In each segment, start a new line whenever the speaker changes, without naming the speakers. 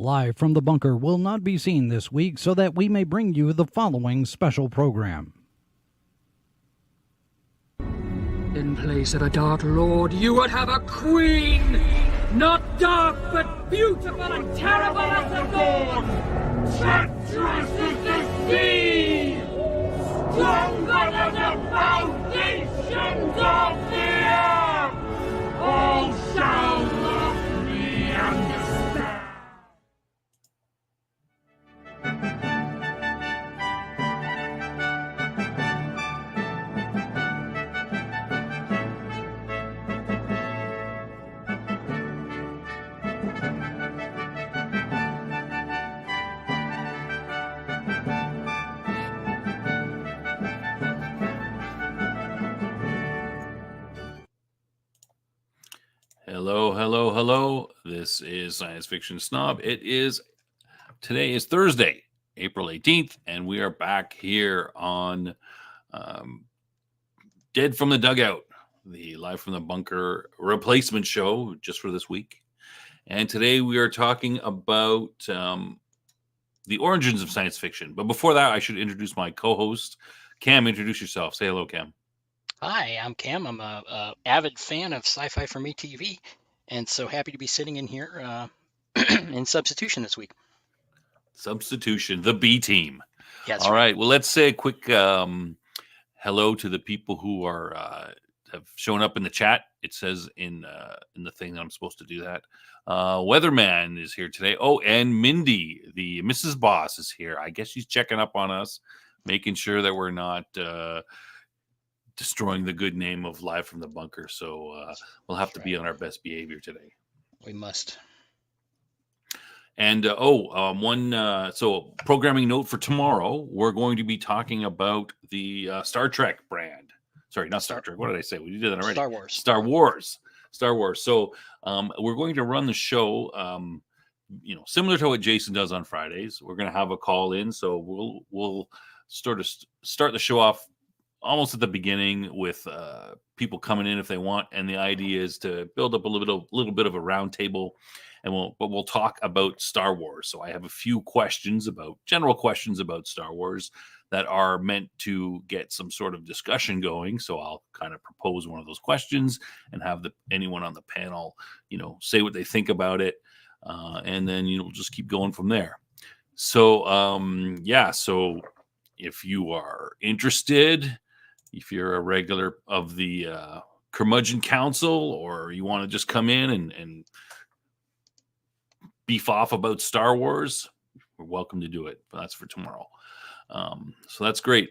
Live from the bunker will not be seen this week so that we may bring you the following special program.
In place of a Dark Lord, you would have a queen! Not dark, but beautiful and terrible as the dawn! Treacherous as the sea! Stronger than the foundations of the earth! All shall love me understand!
Hello. This is Science Fiction Snob. Today is Thursday, April 18th, and we are back here on Dead from the Dugout, the Live from the Bunker replacement show just for this week. And today we are talking about the origins of science fiction. But before that, I should introduce my co-host. Cam, introduce yourself. Say hello, Cam.
Hi, I'm Cam. I'm a avid fan of Sci-Fi for Me TV, and so happy to be sitting in here in substitution this week.
Substitution, the B team.
Yes.
All right. Well, let's say a quick hello to the people who are have shown up in the chat. It says in the thing that I'm supposed to do that. Weatherman is here today. Oh, and Mindy, the Mrs. Boss, is here. I guess she's checking up on us, making sure that we're not destroying the good name of Live from the Bunker. So we'll have to be on our best behavior today.
We must.
And so programming note for tomorrow, we're going to be talking about the Star Trek brand. Sorry, not Star Trek. What did I say? We did that already. Star Wars. So we're going to run the show, similar to what Jason does on Fridays. We're going to have a call in, so we'll sort of start the show off almost at the beginning with people coming in if they want, and the idea is to build up a little bit of a round table, and we'll talk about Star Wars. So I have a few general questions about Star Wars that are meant to get some sort of discussion going. So I'll kind of propose one of those questions and have anyone on the panel, say what they think about it, and then we'll just keep going from there. So so if you are interested, if you're a regular of the Curmudgeon Council, or you want to just come in and beef off about Star Wars, we're welcome to do it. But that's for tomorrow. So that's great.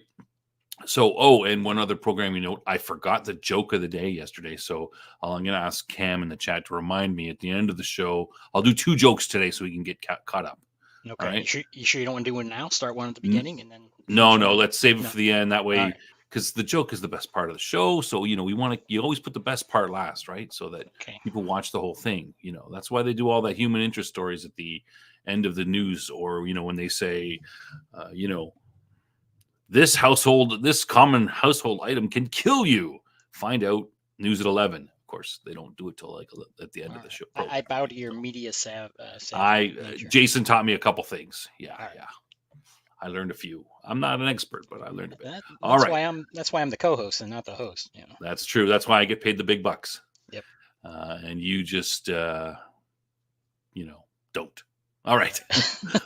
So, and one other programming note, I forgot the joke of the day yesterday. So I'm going to ask Cam in the chat to remind me at the end of the show. I'll do 2 jokes today so we can get caught up.
Okay. Right? You sure you don't want to do one now? Start one at the beginning and then.
No. Let's save it for the end. That way, because the joke is the best part of the show. So, you always put the best part last, right? So that people watch the whole thing. That's why they do all that human interest stories at the end of the news, or, when they say, this common household item can kill you. Find out news at 11. Of course, they don't do it till at the end of the show.
I bow to your media
Jason taught me a couple things. Yeah. I learned a few. I'm not an expert, but I learned a bit.
That's why I'm the co-host and not the host.
That's true. That's why I get paid the big bucks.
Yep.
And you just, don't. All right.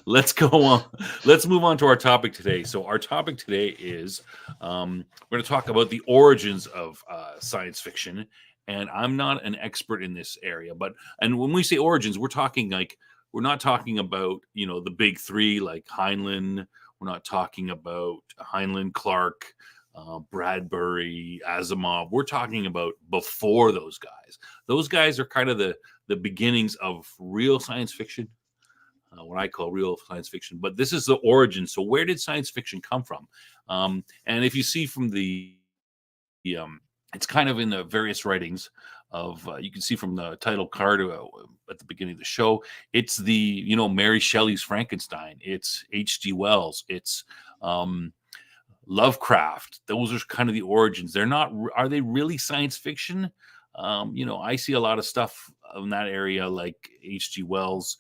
Let's go on. Let's move on to our topic today. So our topic today is we're going to talk about the origins of science fiction. And I'm not an expert in this area, and when we say origins, we're not talking about, the big 3 like Heinlein. We're not talking about Heinlein, Clark, Bradbury, Asimov. We're talking about before those guys. Those guys are kind of the beginnings of real science fiction, what I call real science fiction. But this is the origin. So where did science fiction come from? And if you see from it's kind of in the various writings of, you can see from the title card at the beginning of the show, it's the, Mary Shelley's Frankenstein. It's H.G. Wells. It's Lovecraft. Those are kind of the origins. Are they really science fiction? I see a lot of stuff in that area, like H.G. Wells.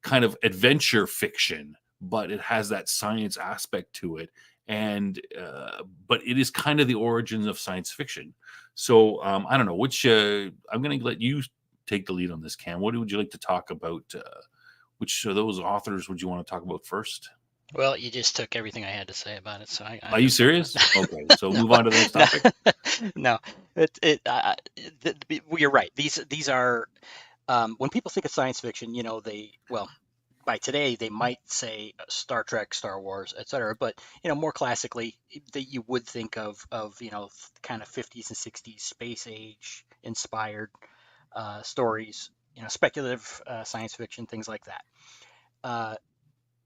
kind of adventure fiction, but it has that science aspect to it. And but it is kind of the origins of science fiction. So I don't know which. I'm going to let you take the lead on this, Cam. What would you like to talk about? Which of those authors would you want to talk about first?
Well, you just took everything I had to say about it. So
Are you serious? Okay, so move on to the next topic.
No, you're right. These are when people think of science fiction, by today they might say Star Trek, Star Wars, etc. But more classically, that you would think of kind of 50s and 60s space age inspired stories, speculative science fiction, things like that.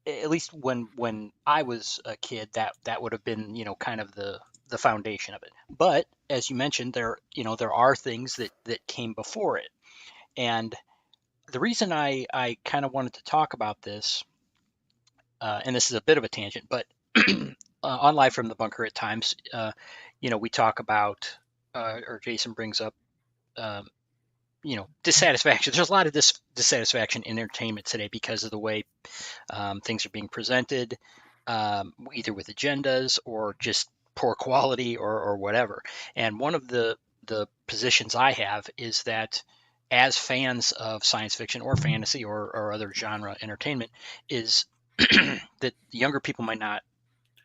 At least when I was a kid, that would have been kind of the foundation of it. But as you mentioned, there are things that came before it, and the reason I kind of wanted to talk about this, and this is a bit of a tangent, but on Live from the Bunker at times, we talk about, or Jason brings up, dissatisfaction. There's a lot of dissatisfaction in entertainment today because of the way things are being presented, either with agendas or just poor quality or whatever. And one of the positions I have is that as fans of science fiction or fantasy or other genre entertainment is that younger people might not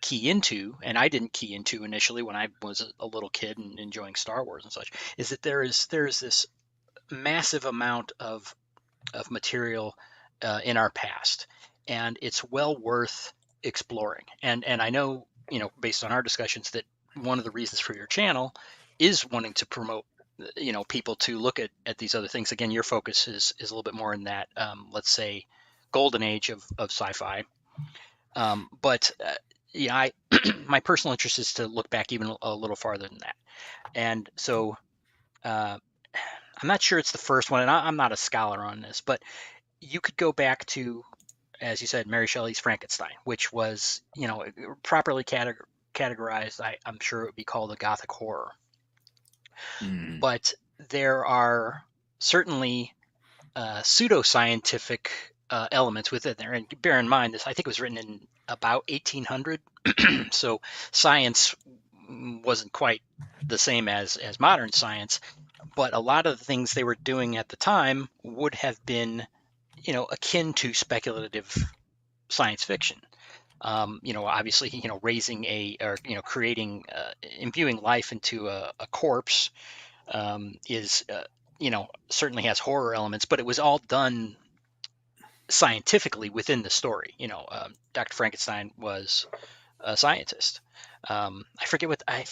key into, and I didn't key into initially when I was a little kid and enjoying Star Wars and such, is that there is this massive amount of material in our past, and it's well worth exploring. And I know, based on our discussions, that one of the reasons for your channel is wanting to promote people to look at these other things. Again, your focus is a little bit more in that let's say golden age of sci-fi, but I my personal interest is to look back even a little farther than that. And so I'm not sure it's the first one, and I'm not a scholar on this, but you could go back to, as you said, Mary Shelley's Frankenstein, which was, properly categorized. I'm sure it would be called a Gothic horror. But there are certainly pseudoscientific elements within there. And bear in mind, this, I think it was written in about 1800. So science wasn't quite the same as modern science, but a lot of the things they were doing at the time would have been, akin to speculative science fiction. Obviously, raising creating, imbuing life into a corpse is, certainly has horror elements, but it was all done scientifically within the story. Dr. Frankenstein was a scientist. I forget what I'm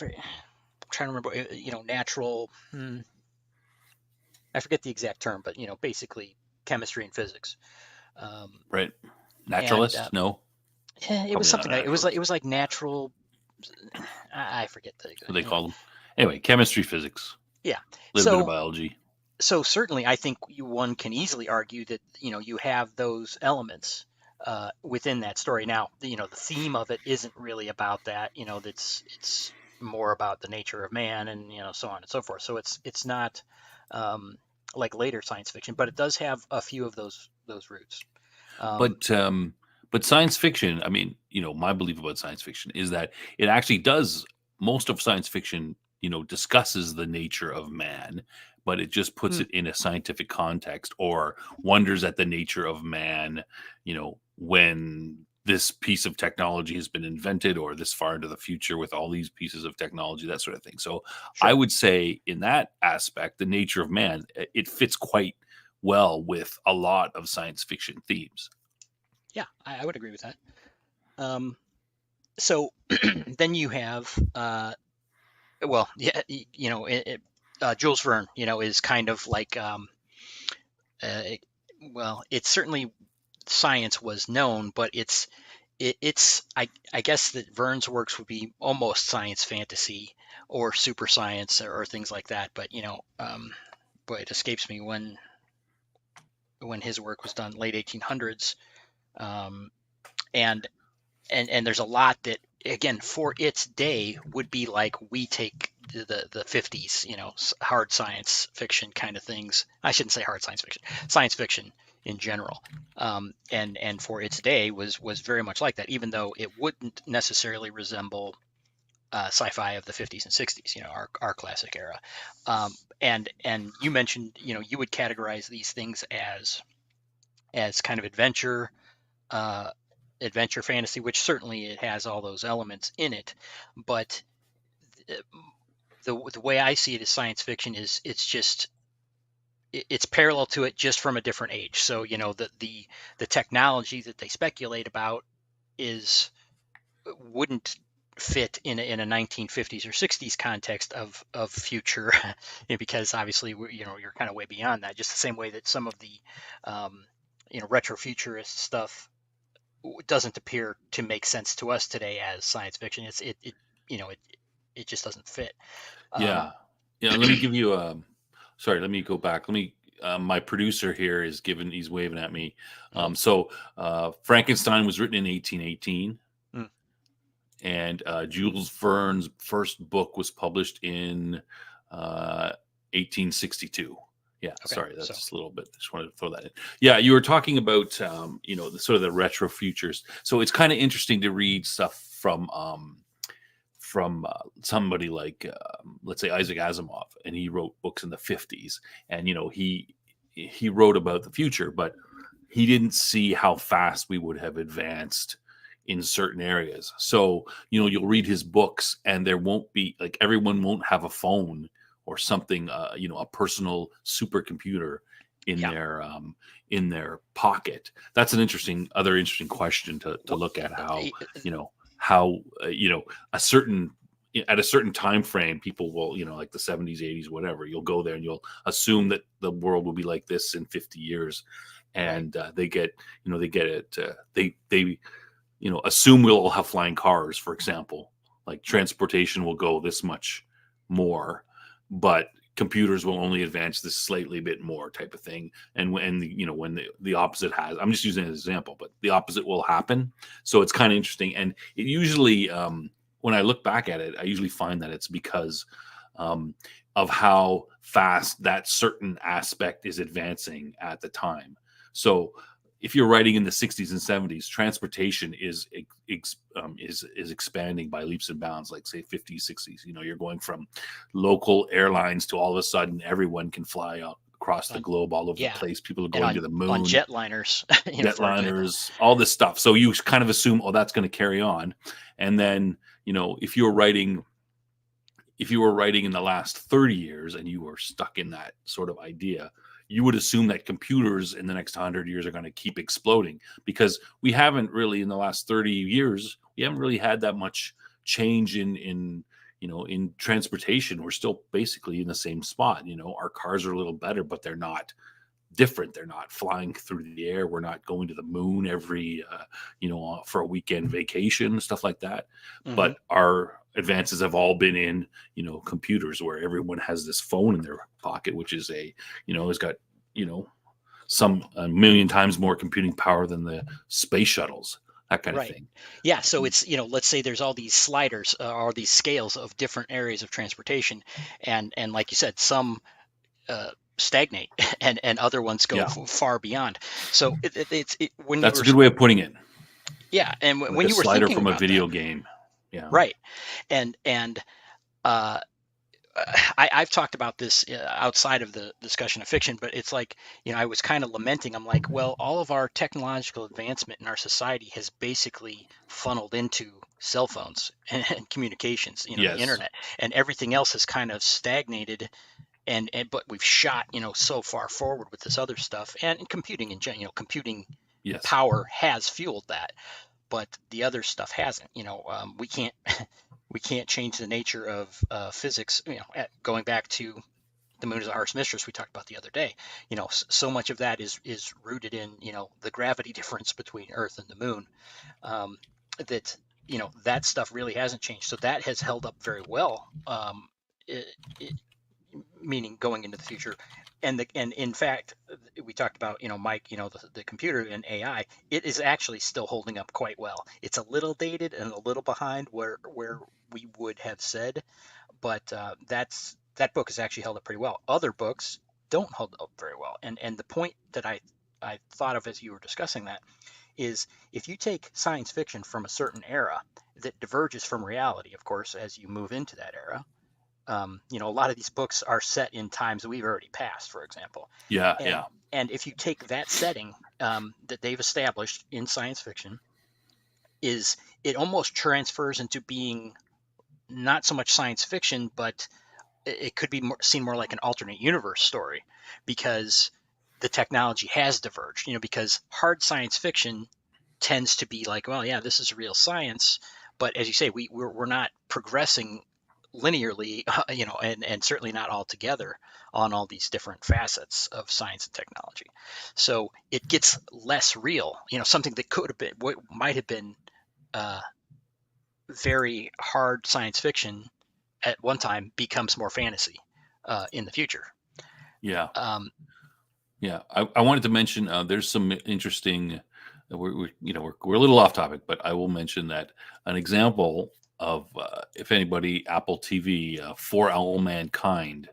trying to remember. Natural. I forget the exact term, but basically chemistry and physics.
Right. Naturalist?
And,
no.
Yeah, it was something like it was like natural. I forget
what they call them. Anyway, chemistry, physics.
Yeah.
A little bit of biology.
So certainly, I think one can easily argue that you have those elements within that story. Now, the theme of it isn't really about that. It's more about the nature of man and so on and so forth. So it's not like later science fiction, but it does have a few of those roots.
But science fiction, I mean, my belief about science fiction is that it actually does, most of science fiction, discusses the nature of man, but it just puts it in a scientific context or wonders at the nature of man, when this piece of technology has been invented or this far into the future with all these pieces of technology, that sort of thing. So sure. I would say in that aspect, the nature of man, it fits quite well with a lot of science fiction themes.
Yeah, I would agree with that. So then you have, Jules Verne, is kind of like, it's certainly science was known, but I guess that Verne's works would be almost science fantasy or super science or things like that. But boy, it escapes me when his work was done, late 1800s. And there's a lot that, again, for its day would be like we take the 50s, hard science fiction kind of things. I shouldn't say hard science fiction in general. And for its day was very much like that, even though it wouldn't necessarily resemble sci-fi of the 50s and 60s, our classic era. And you mentioned, you would categorize these things as kind of uh, adventure fantasy, which certainly it has all those elements in it. But the way I see it as science fiction is it's parallel to it just from a different age. So the technology that they speculate about is wouldn't fit in a 1950s or 60s context of future, because obviously you're kind of way beyond that. Just the same way that some of the retrofuturist stuff doesn't appear to make sense to us today as science fiction. It just doesn't fit.
Yeah. Yeah. Let me give you sorry, let me go back. Let me, my producer here he's waving at me. Frankenstein was written in 1818.
Mm.
And Jules Verne's first book was published in 1862. Yeah,
Okay,
sorry, that's just a little bit. Just wanted to throw that in. Yeah, you were talking about the sort of the retro futures. So it's kind of interesting to read stuff from somebody like let's say Isaac Asimov, and he wrote books in the 50s, and he wrote about the future, but he didn't see how fast we would have advanced in certain areas. So, you'll read his books and there won't be, like, everyone won't have a phone or something, a personal supercomputer in their pocket. That's an other interesting question to look at, how a certain at a certain time frame, people will, like the 70s, 80s, whatever, you'll go there and you'll assume that the world will be like this in 50 years. And they get it. They assume we'll all have flying cars, for example. Like, transportation will go this much more, but computers will only advance this slightly bit more, type of thing. And when the opposite I'm just using an example, but the opposite will happen. So it's kind of interesting. And it usually, when I look back at it, I usually find that it's because of how fast that certain aspect is advancing at the time. So if you're writing in the 60s and 70s, transportation is expanding by leaps and bounds, like, say, 50s, 60s. You're going from local airlines to all of a sudden everyone can fly out across the globe, all over the place. People are going to the moon
on jetliners,
jetliners, all this stuff. So you kind of assume, oh, that's going to carry on. And then, if you were writing in the last 30 years and you were stuck in that sort of idea, you would assume that computers in the next 100 years are going to keep exploding, because we haven't really, in the last 30 years, we haven't really had that much change in transportation. We're still basically in the same spot. Our cars are a little better, but they're not different. They're not flying through the air. We're not going to the moon every, for a weekend vacation, stuff like that. Mm-hmm. But our advances have all been in, computers, where everyone has this phone in their pocket, which is has got, some a million times more computing power than the space shuttles, that kind of thing.
Yeah. So it's, let's say there's all these sliders or these scales of different areas of transportation. And like you said, some, stagnate and other ones go far beyond. So when
that's a good way of putting it.
Yeah. And
like
when you were
slider
thinking
from a
about
video
that,
game. Yeah.
Right. And I've talked about this outside of the discussion of fiction, but it's like, I was kind of lamenting. I'm like, well, all of our technological advancement in our society has basically funneled into cell phones and communications, the internet, and everything else has kind of stagnated. But we've shot, so far forward with this other stuff, and computing in general, computing power has fueled that, but the other stuff hasn't. We can't we can't change the nature of physics. Going back to the moon is a harsh mistress we talked about the other day. So much of that is rooted in the gravity difference between Earth and the moon. That that stuff really hasn't changed. So that has held up very well. Meaning going into the future, and in fact, we talked about Mike, the computer and AI. It is actually still holding up quite well. It's a little dated and a little behind where we would have said, but that book has actually held up pretty well. Other books don't hold up very well, and the point that I I thought of as you were discussing that is if you take science fiction from a certain era that diverges from reality, of course, as you move into that era. A lot of these books are set in times that we've already passed, for example.
Yeah,
And
yeah,
and if you take that setting that they've established in science fiction, is it almost transfers into being not so much science fiction, but it could be seen more like an alternate universe story because the technology has diverged. Because hard science fiction tends to be like, well, yeah, this is real science, but as you say, we're not progressing linearly, and certainly not all together on all these different facets of science and technology. So it gets less real. Something that could have been, what might have been uh, very hard science fiction at one time becomes more fantasy in the future.
yeah.
Um,
Yeah, I wanted to mention there's some interesting. We're a little off topic, but I will mention that an example of if anybody Apple TV For All Mankind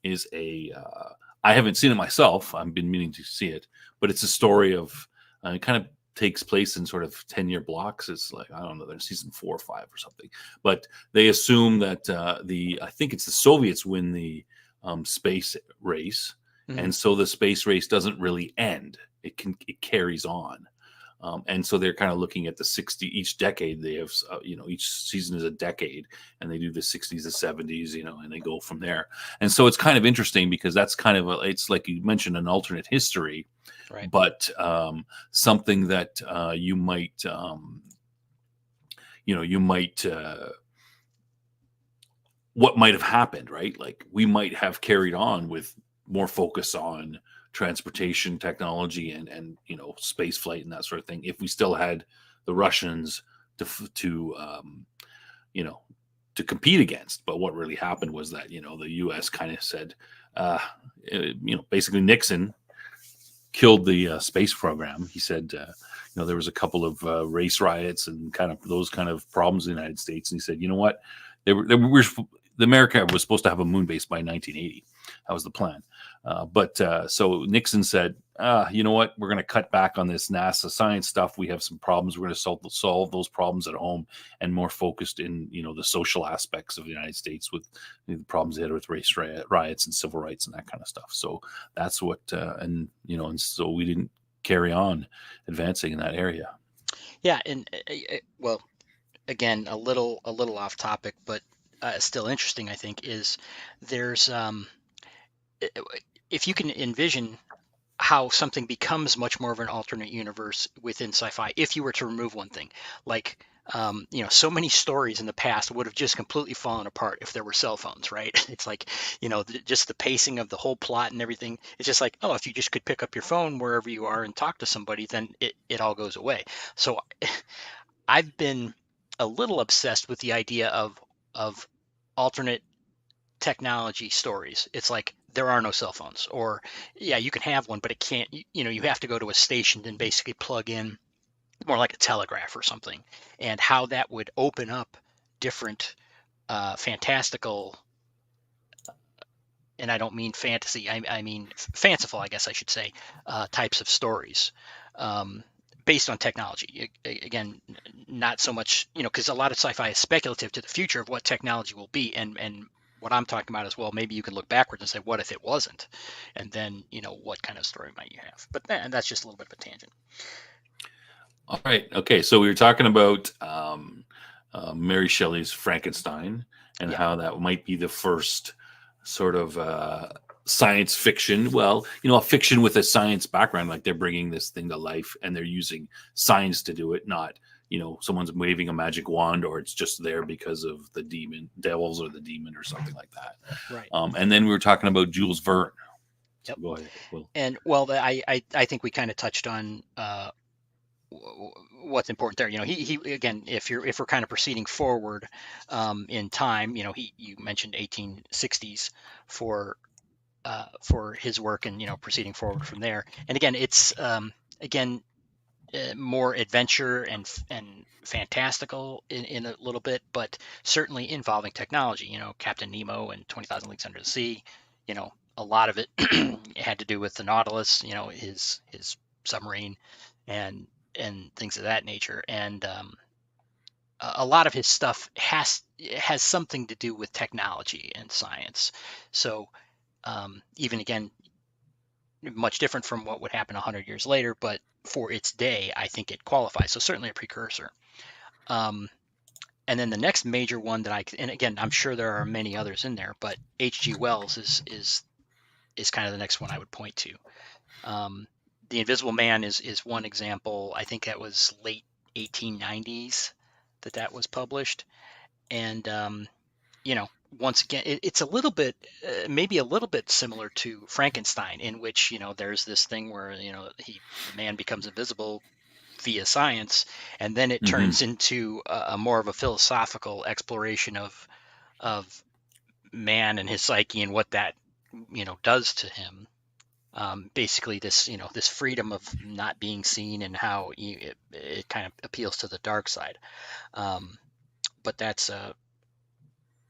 is a. I haven't seen it myself. I've been meaning to see it, but it's a story of. It kind of takes place in sort of 10-year blocks. It's like I don't know, there's season 4 or 5 or something, but they assume that I think it's the Soviets win the space race,
mhm.
and so the space race doesn't really end. It carries on. And so they're kind of looking at the 60 each decade. They have, each season is a decade, and they do the 60s, the 70s, and they go from there. And so it's kind of interesting because that's kind of it's like you mentioned, an alternate history,
Right.
but something that you might what might have happened, right? Like we might have carried on with more focus on transportation technology and space flight and that sort of thing if we still had the Russians to you know to compete against. But what really happened was that the U.S. kind of said, basically Nixon killed the space program. He said, there was a couple of race riots and kind of those kind of problems in the United States, and he said, you know what, the America was supposed to have a moon base by 1980. That was the plan. So Nixon said, you know what, we're going to cut back on this NASA science stuff. We have some problems. We're going to solve those problems at home and more focused in, the social aspects of the United States with the problems they had with race riots and civil rights and that kind of stuff. So that's what, and so we didn't carry on advancing in that area.
Yeah, and well, again, a little off topic, but still interesting. I think is there's if you can envision how something becomes much more of an alternate universe within sci-fi if you were to remove one thing, like so many stories in the past would have just completely fallen apart if there were cell phones, right? It's like, just the pacing of the whole plot and everything. It's just like, oh, if you just could pick up your phone wherever you are and talk to somebody, then it all goes away. So I've been a little obsessed with the idea of alternate technology stories. It's like there are no cell phones, or yeah, you can have one, but it can't. You have to go to a station and basically plug in, more like a telegraph or something, and how that would open up different fantastical. And I don't mean fantasy. I mean fanciful, I guess I should say, types of stories. Based on technology. Again, not so much, because a lot of sci-fi is speculative to the future of what technology will be, and what I'm talking about is, well, maybe you can look backwards and say, what if it wasn't, and then what kind of story might you have? But that's just a little bit of a tangent.
All right. Okay. So we were talking about Mary Shelley's Frankenstein and
Yeah.
how that might be the first sort of science fiction. Well, a fiction with a science background, like they're bringing this thing to life and they're using science to do it, not, someone's waving a magic wand or it's just there because of the devils or the demon or something like that.
Right.
And then we were talking about Jules Verne. So
Yep.
go ahead, Will.
And well, I think we kind of touched on what's important there. He again, if we're kind of proceeding forward in time, you mentioned 1860s for his work, and proceeding forward from there. And again, it's again more adventure and fantastical in a little bit, but certainly involving technology. Captain Nemo and 20,000 Leagues Under the Sea. a lot of it had to do with the Nautilus, his submarine, and things of that nature. And a lot of his stuff has something to do with technology and science. So even again, much different from what would happen 100 years later, but for its day, I think it qualifies. So certainly a precursor. And then the next major one and again, I'm sure there are many others in there, but H.G. Wells is kind of the next one I would point to. The Invisible Man is one example. I think that was late 1890s that was published. And, once again, it's a little bit, maybe a little bit similar to Frankenstein, in which, there's this thing where, the man becomes invisible via science, and then it turns into a more of a philosophical exploration of man and his psyche and what that, does to him. Basically this freedom of not being seen and how it kind of appeals to the dark side. But that's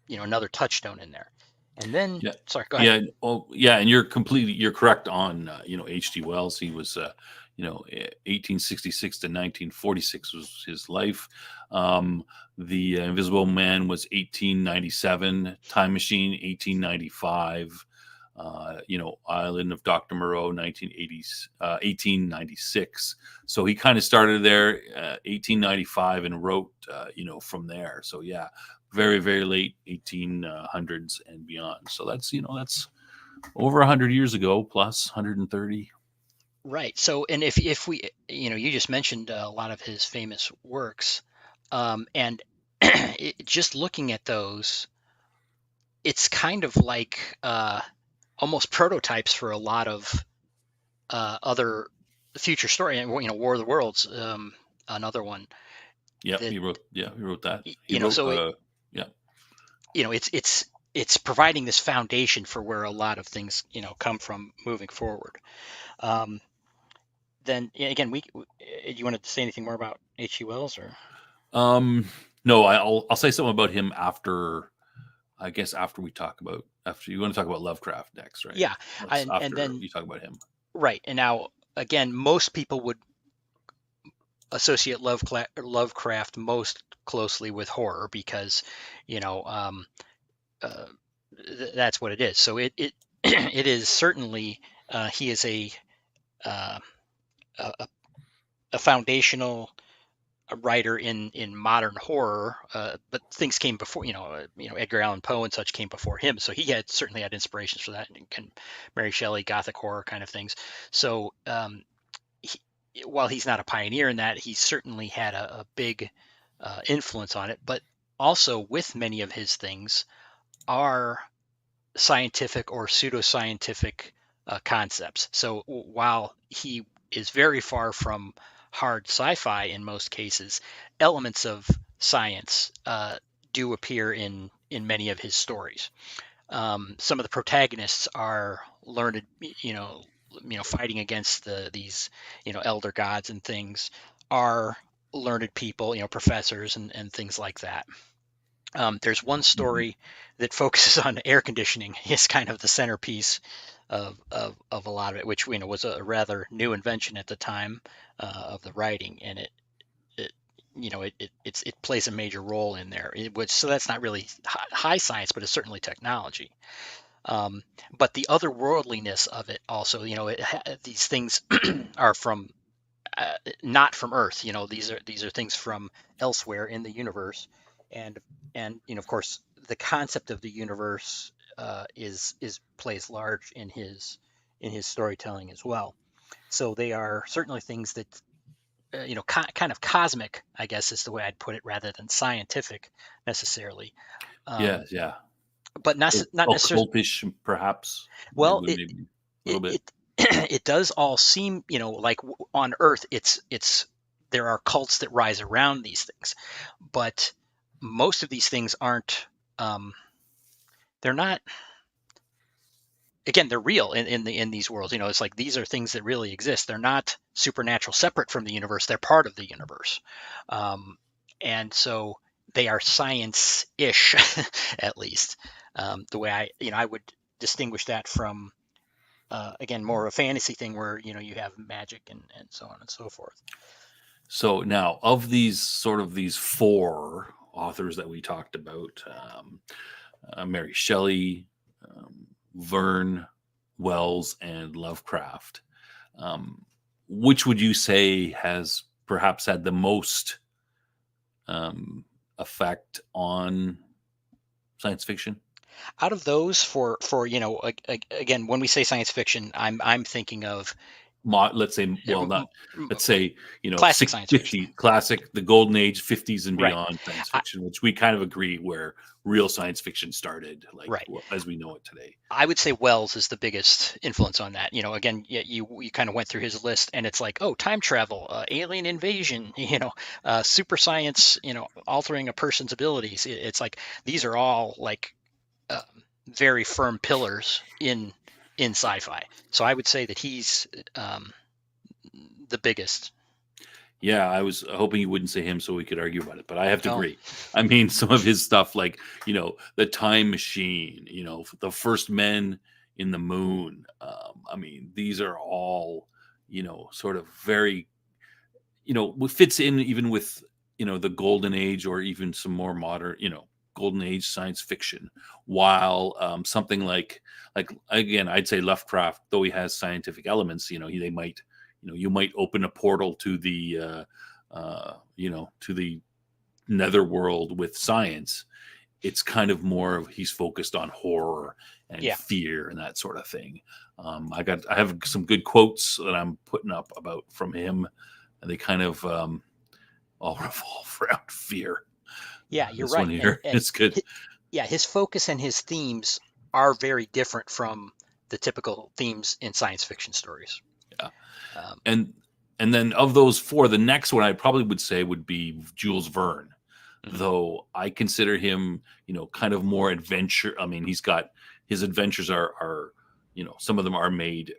another touchstone in there. And then sorry, go ahead.
And you're correct on H.G. Wells. He was 1866 to 1946 was his life. The Invisible Man was 1897, Time Machine 1895, Island of Dr. Moreau 1896. So he kind of started there 1895 and wrote from there. So yeah, very, very late 1800s and beyond. So that's over 100 years ago, plus 130.
Right. So, and if we, you just mentioned a lot of his famous works, and just looking at those, it's kind of like almost prototypes for a lot of other future story. And War of the Worlds, another one.
Yeah, he wrote that.
It's providing this foundation for where a lot of things come from moving forward. Then again, you wanted to say anything more about H.G. Wells, or?
No, I'll say something about him after. I guess after you want to talk about Lovecraft next, right?
Yeah,
and then you talk about him,
right? And now again, most people would associate Lovecraft most closely with horror because that's what it is. So it it is certainly he is a foundational writer in modern horror, but things came before. Edgar Allan Poe and such came before him, so he certainly had inspirations for that, and Mary Shelley, Gothic horror kind of things. So while he's not a pioneer in that, he certainly had a big influence on it. But also with many of his things are scientific or pseudoscientific concepts. So while he is very far from hard sci-fi in most cases, elements of science do appear in many of his stories. Some of the protagonists are learned, fighting against these elder gods and things, are learned people, professors and things like that. There's one story that focuses on air conditioning. It's kind of the centerpiece of a lot of it, which was a rather new invention at the time of the writing, and it plays a major role in there. So that's not really high science, but it's certainly technology. But the otherworldliness of it also, these things are from not from Earth. These are things from elsewhere in the universe, and of course the concept of the universe plays large in his storytelling as well. So they are certainly things that kind of cosmic, I guess is the way I'd put it, rather than scientific necessarily.
Yeah.
But not necessarily
occultish, perhaps.
Well,
maybe a little bit.
It does all seem, like on Earth, it's there are cults that rise around these things, but most of these things aren't. They're not. Again, they're real in these worlds. It's like these are things that really exist. They're not supernatural, separate from the universe. They're part of the universe, and so they are science-ish, at least. The way I would distinguish that from again, more of a fantasy thing where, you have magic and so on and so forth.
So now, of these four authors that we talked about, Mary Shelley, Verne, Wells, and Lovecraft, which would you say has perhaps had the most effect on science fiction?
Out of those, for again, when we say science fiction, I'm thinking of
Let's say, well, not, let's say,
classic science fiction.
classic, the golden age, 50s and
Right.
beyond science fiction, which we kind of agree where real science fiction started, like
Right.
as we know it today.
I would say Wells is the biggest influence on that. Again, you kind of went through his list, and it's like, oh, time travel, alien invasion, super science, altering a person's abilities. It's like these are all like very firm pillars in sci-fi. So I would say that he's the biggest.
Yeah, I was hoping you wouldn't say him so we could argue about it, but I have to agree. I mean, some of his stuff, like, the time machine, the first men in the moon. I mean, these are all, sort of very, fits in even with, the golden age, or even some more modern, golden age science fiction. While something like again, I'd say Lovecraft, though he has scientific elements, they might, you might open a portal to the to the netherworld with science. It's kind of more of, he's focused on horror and fear and that sort of thing. I have some good quotes that I'm putting up about from him, and they kind of all revolve around fear.
Yeah, you're
This
right.
one here, it's good.
His focus and his themes are very different from the typical themes in science fiction stories.
Yeah. And then of those four, the next one I probably would say would be Jules Verne, though I consider him, kind of more adventure. I mean, his adventures are some of them are made.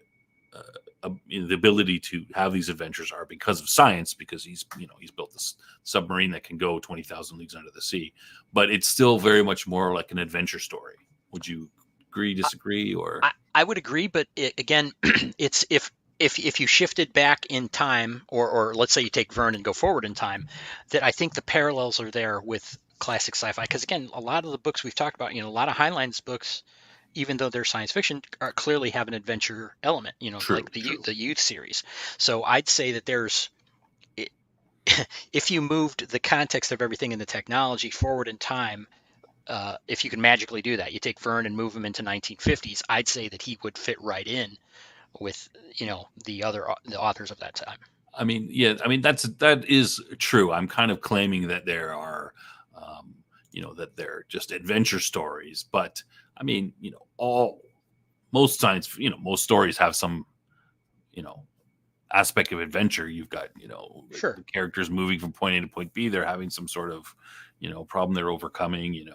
The ability to have these adventures are because of science, because he's built this submarine that can go 20,000 leagues under the sea, but it's still very much more like an adventure story. Would you agree, disagree, or?
I would agree, but again, it's if you shifted back in time, or let's say you take Verne and go forward in time, that I think the parallels are there with classic sci-fi. Because again, a lot of the books we've talked about, a lot of Heinlein's books, even though they're science fiction, clearly have an adventure element, like the youth series. So I'd say that there's, if you moved the context of everything in the technology forward in time, if you can magically do that, you take Verne and move him into 1950s, I'd say that he would fit right in with the authors of that time.
I mean, yeah, I mean that is true. I'm kind of claiming that there are, that they're just adventure stories, but I mean, most stories have some, aspect of adventure. You've got, the characters moving from point A to point B. They're having some sort of, problem they're overcoming.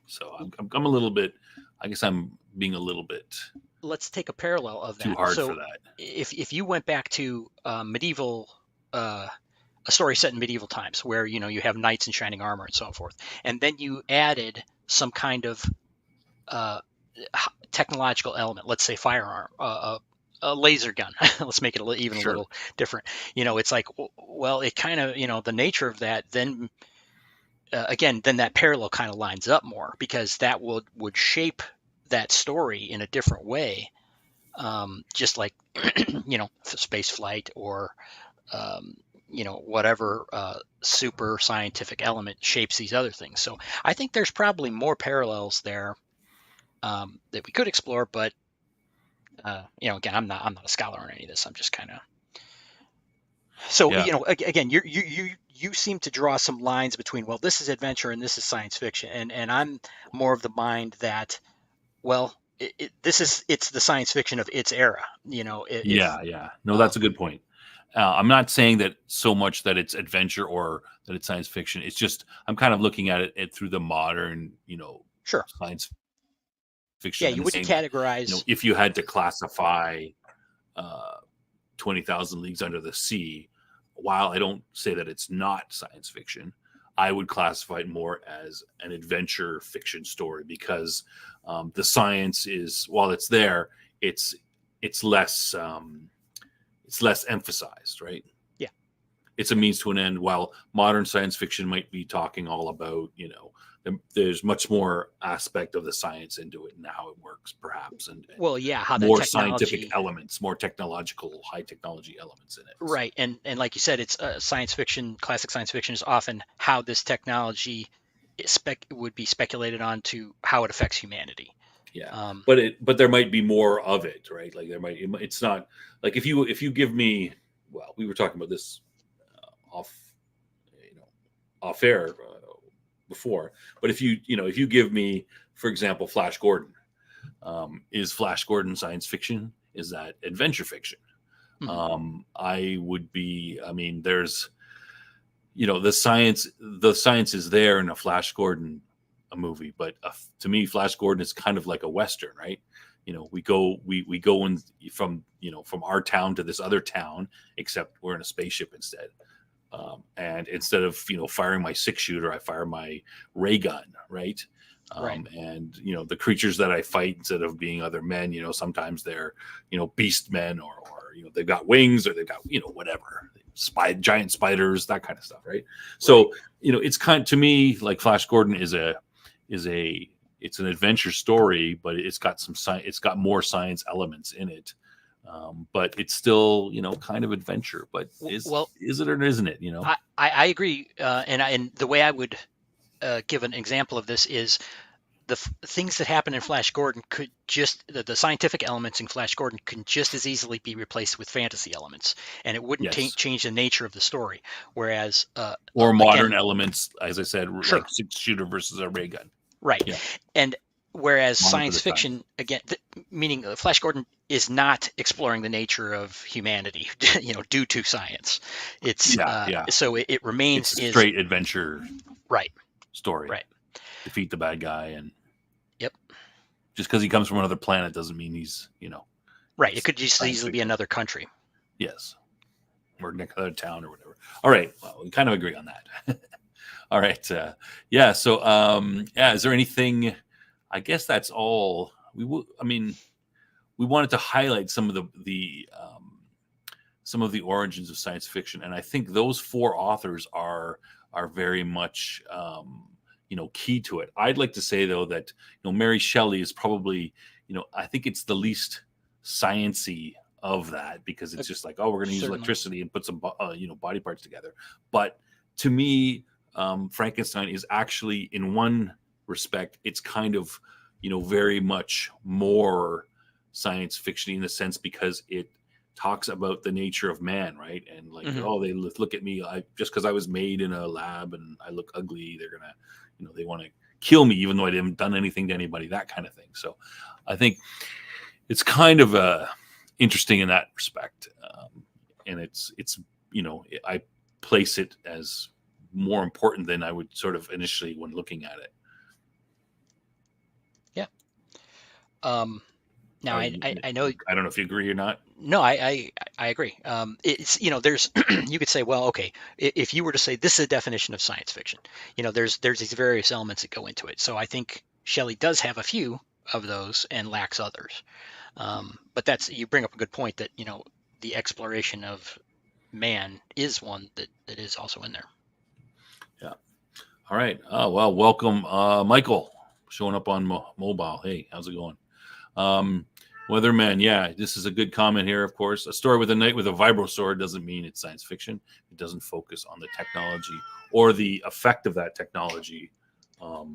So I'm a little bit. I guess I'm being a little bit.
Let's take a parallel of that.
Too hard for that.
If you went back to medieval, a story set in medieval times, where you have knights in shining armor and so forth, and then you added some kind of technological element, let's say firearm, a laser gun. Let's make it even a little different. It's like, well, it kind of, the nature of that, then again, then that parallel kind of lines up more, because that would shape that story in a different way, just like space flight, or whatever super scientific element shapes these other things. So I think there's probably more parallels there that we could explore, but again, I'm not a scholar on any of this. I'm just kind of. So again, you seem to draw some lines between, well, this is adventure and this is science fiction, and I'm more of the mind that, well, it's the science fiction of its era.
No, that's a good point. I'm not saying that so much that it's adventure or that it's science fiction. It's just, I'm kind of looking at it through the modern, science fiction.
Yeah, you wouldn't categorize.
If you had to classify 20,000 Leagues Under the Sea, while I don't say that it's not science fiction, I would classify it more as an adventure fiction story, because the science is, while it's there, it's less emphasized, right?
Yeah.
It's a means to an end, while modern science fiction might be talking all about, there's much more aspect of the science into it and how it works, perhaps, and
Well, yeah, how the
more
technology,
scientific elements, more technological, high technology elements in it.
right? And like you said, it's science fiction. Classic science fiction is often how this technology would be speculated on to how it affects humanity.
Yeah, but there might be more of it, right? Like it's not like if you give me, well, we were talking about this off air before, but if you give me, for example, Flash Gordon, is Flash Gordon science fiction? Is that adventure fiction? I would be. I mean, there's, the science is there in a Flash Gordon a movie, but to me, Flash Gordon is kind of like a Western, right? We go in from our town to this other town, except we're in a spaceship instead. And instead of firing my 6-shooter, I fire my ray gun, right?
Right.
And the creatures that I fight, instead of being other men, sometimes they're beast men, or they've got wings, or they've got whatever, giant spiders, that kind of stuff, right? So it's kind, to me, like Flash Gordon is it's an adventure story, but it's got it's got more science elements in it. But it's still, kind of adventure. But is it or isn't it?
I agree, and the way I would give an example of this is the things that happen in Flash Gordon could just the scientific elements in Flash Gordon can just as easily be replaced with fantasy elements, and it wouldn't change the nature of the story. Whereas,
or modern elements, as I said,
sure,
like 6-shooter versus a ray gun,
right? Yeah. And whereas science fiction,
time.
Again, meaning Flash Gordon is not exploring the nature of humanity, due to science. It's so it remains
it's a straight adventure,
right?
Story,
right?
Defeat the bad guy, and
yep.
Just because he comes from another planet doesn't mean he's
right. It could just easily be another country.
Yes, or another town or whatever. All right, well, we kind of agree on that. All right, yeah. So, is there anything? I guess that's all. We wanted to highlight some of the origins of science fiction, and I think those 4 authors are very much key to it. I'd like to say, though, that Mary Shelley is probably, I think it's the least sciencey of that, because it's just like, oh, we're going to use electricity and put some body parts together. But to me, Frankenstein is actually, in one respect, it's kind of very much more science fiction in a sense, because it talks about the nature of man, right? And like, oh, they look at me, just because I was made in a lab and I look ugly, they're gonna, they want to kill me even though I didn't done anything to anybody, that kind of thing. So I think it's kind of interesting in that respect, and it's I place it as more important than I would sort of initially when looking at it.
Yeah. Now I know,
I don't know if you agree or not.
No, I agree. It's there's you could say, well, okay, if you were to say this is a definition of science fiction, there's these various elements that go into it. So I think Shelley does have a few of those and lacks others. But you bring up a good point that the exploration of man is one that is also in there.
Yeah. All right. Well, welcome, Michael, showing up on mobile. Hey, how's it going? Weatherman, yeah, this is a good comment here, of course. A story with a knight with a vibro sword doesn't mean it's science fiction. It doesn't focus on the technology or the effect of that technology, for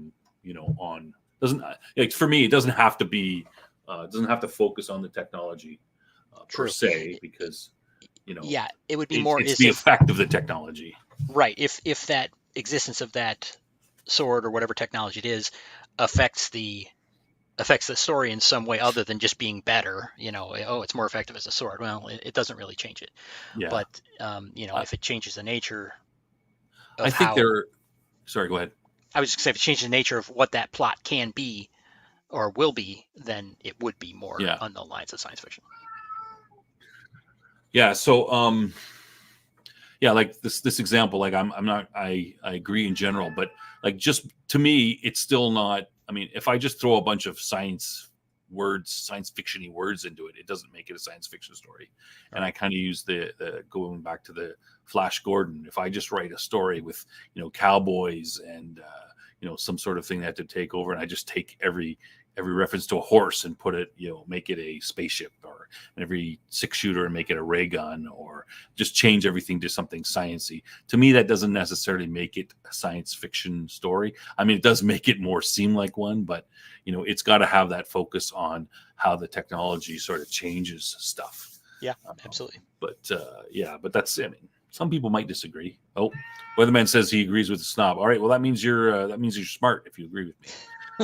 me, it doesn't have to be, doesn't have to focus on the technology per se, because,
yeah, it would be more
it's the effect of the technology.
Right. If that existence of that sword or whatever technology it is affects the story in some way other than just being better, it's more effective as a sword. Well, it doesn't really change it.
Yeah.
But, if it changes the nature of
sorry, go ahead.
I was just going to say, if it changes the nature of what that plot can be or will be, then it would be more on the lines of science fiction.
Yeah. So, like this example, like I agree in general, but like, just to me, it's still not, I mean, if I just throw a bunch of science words, science fiction-y words into it, it doesn't make it a science fiction story. And I kind of use the going back to the Flash Gordon. If I just write a story with, cowboys and some sort of thing that had to take over, and I just take every reference to a horse and put it, make it a spaceship, or every 6-shooter and make it a ray gun, or just change everything to something sciencey. To me, that doesn't necessarily make it a science fiction story. I mean, it does make it more seem like one, but it's got to have that focus on how the technology sort of changes stuff.
Yeah, absolutely.
But that's, I mean, some people might disagree. Oh, Weatherman says he agrees with the snob. All right, well, that means you're smart if you agree with me.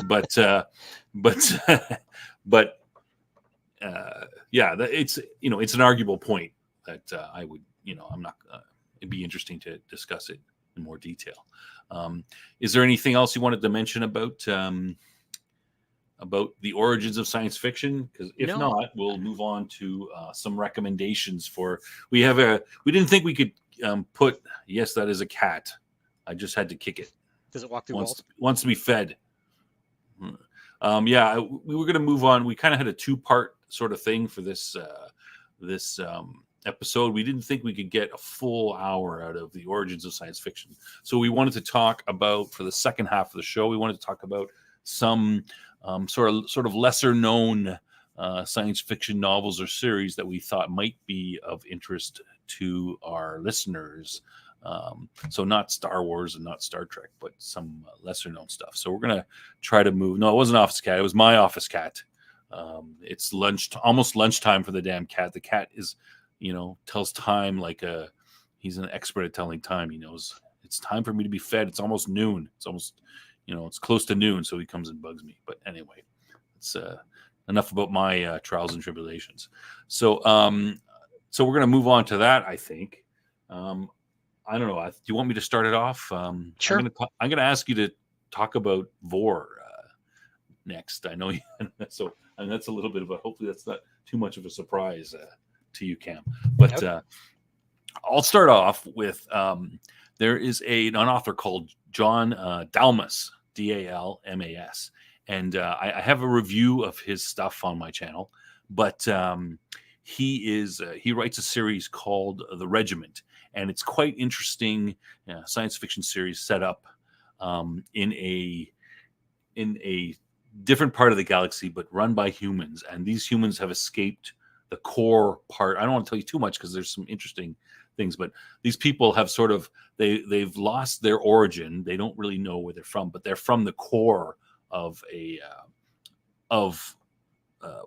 But it's it's an arguable point that I would I'm not. It'd be interesting to discuss it in more detail. Is there anything else you wanted to mention about the origins of science fiction? Because if not, we'll move on to some recommendations for. We didn't think we could put. Yes, that is a cat. I just had to kick it.
Does it walk through walls?
Wants to be fed. We were going to move on. We kind of had a 2-part sort of thing for this episode. We didn't think we could get a full hour out of the origins of science fiction. So we wanted to talk about, for the second half of the show, we wanted to talk about some sort of lesser known science fiction novels or series that we thought might be of interest to our listeners. So not Star Wars and not Star Trek, but some lesser known stuff. So we're going to try to move. No, it wasn't Office Cat. It was my Office Cat. It's almost lunchtime for the damn cat. The cat is, tells time like he's an expert at telling time. He knows it's time for me to be fed. It's almost noon. It's almost, it's close to noon. So he comes and bugs me. But anyway, it's enough about my trials and tribulations. So we're going to move on to that, I think. I don't know. Do you want me to start it off?
Sure.
I'm going to ask you to talk about Vor next. I know so, and that's a little bit of a. Hopefully, that's not too much of a surprise to you, Cam. But I'll start off with. There is an author called John Dalmas, Dalmas, and I have a review of his stuff on my channel. But he writes a series called The Regiment. And it's quite interesting science fiction series set up in a different part of the galaxy, but run by humans. And these humans have escaped the core part. I don't want to tell you too much because there's some interesting things, but these people have sort of they've lost their origin. They don't really know where they're from, but they're from the core of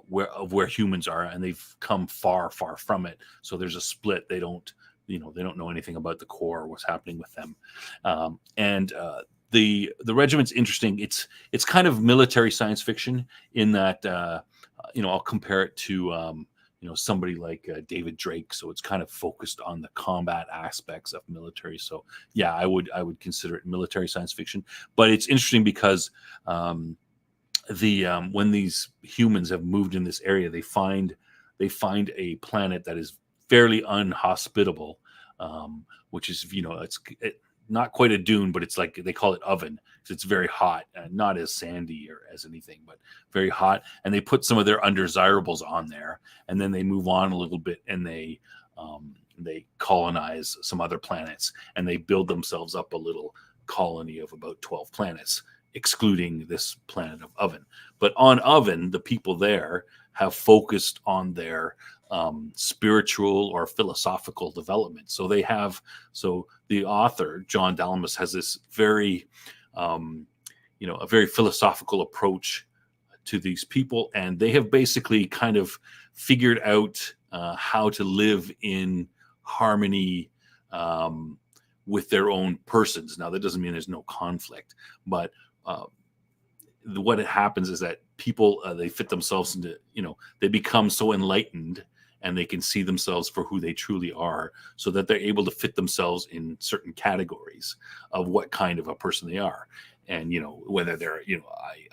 where humans are, and they've come far from it. So there's a split. They don't know anything about the core or what's happening with them. The regiment's interesting. It's kind of military science fiction in that I'll compare it to somebody like David Drake. So it's kind of focused on the combat aspects of military. So yeah, I would consider it military science fiction. But it's interesting because when these humans have moved in this area, they find a planet that is fairly unhospitable, which is it's not quite a dune, but it's like they call it oven because it's very hot and not as sandy or as anything, but very hot. And they put some of their undesirables on there, and then they move on a little bit and they colonize some other planets, and they build themselves up a little colony of about 12 planets, excluding this planet of Oven. But on Oven, the people there have focused on their spiritual or philosophical development. So the author, John Dalmas, has this very, a very philosophical approach to these people. And they have basically kind of figured out how to live in harmony with their own persons. Now, that doesn't mean there's no conflict, but what happens is that people, they fit themselves into, they become so enlightened and they can see themselves for who they truly are, so that they're able to fit themselves in certain categories of what kind of a person they are. And, whether they're,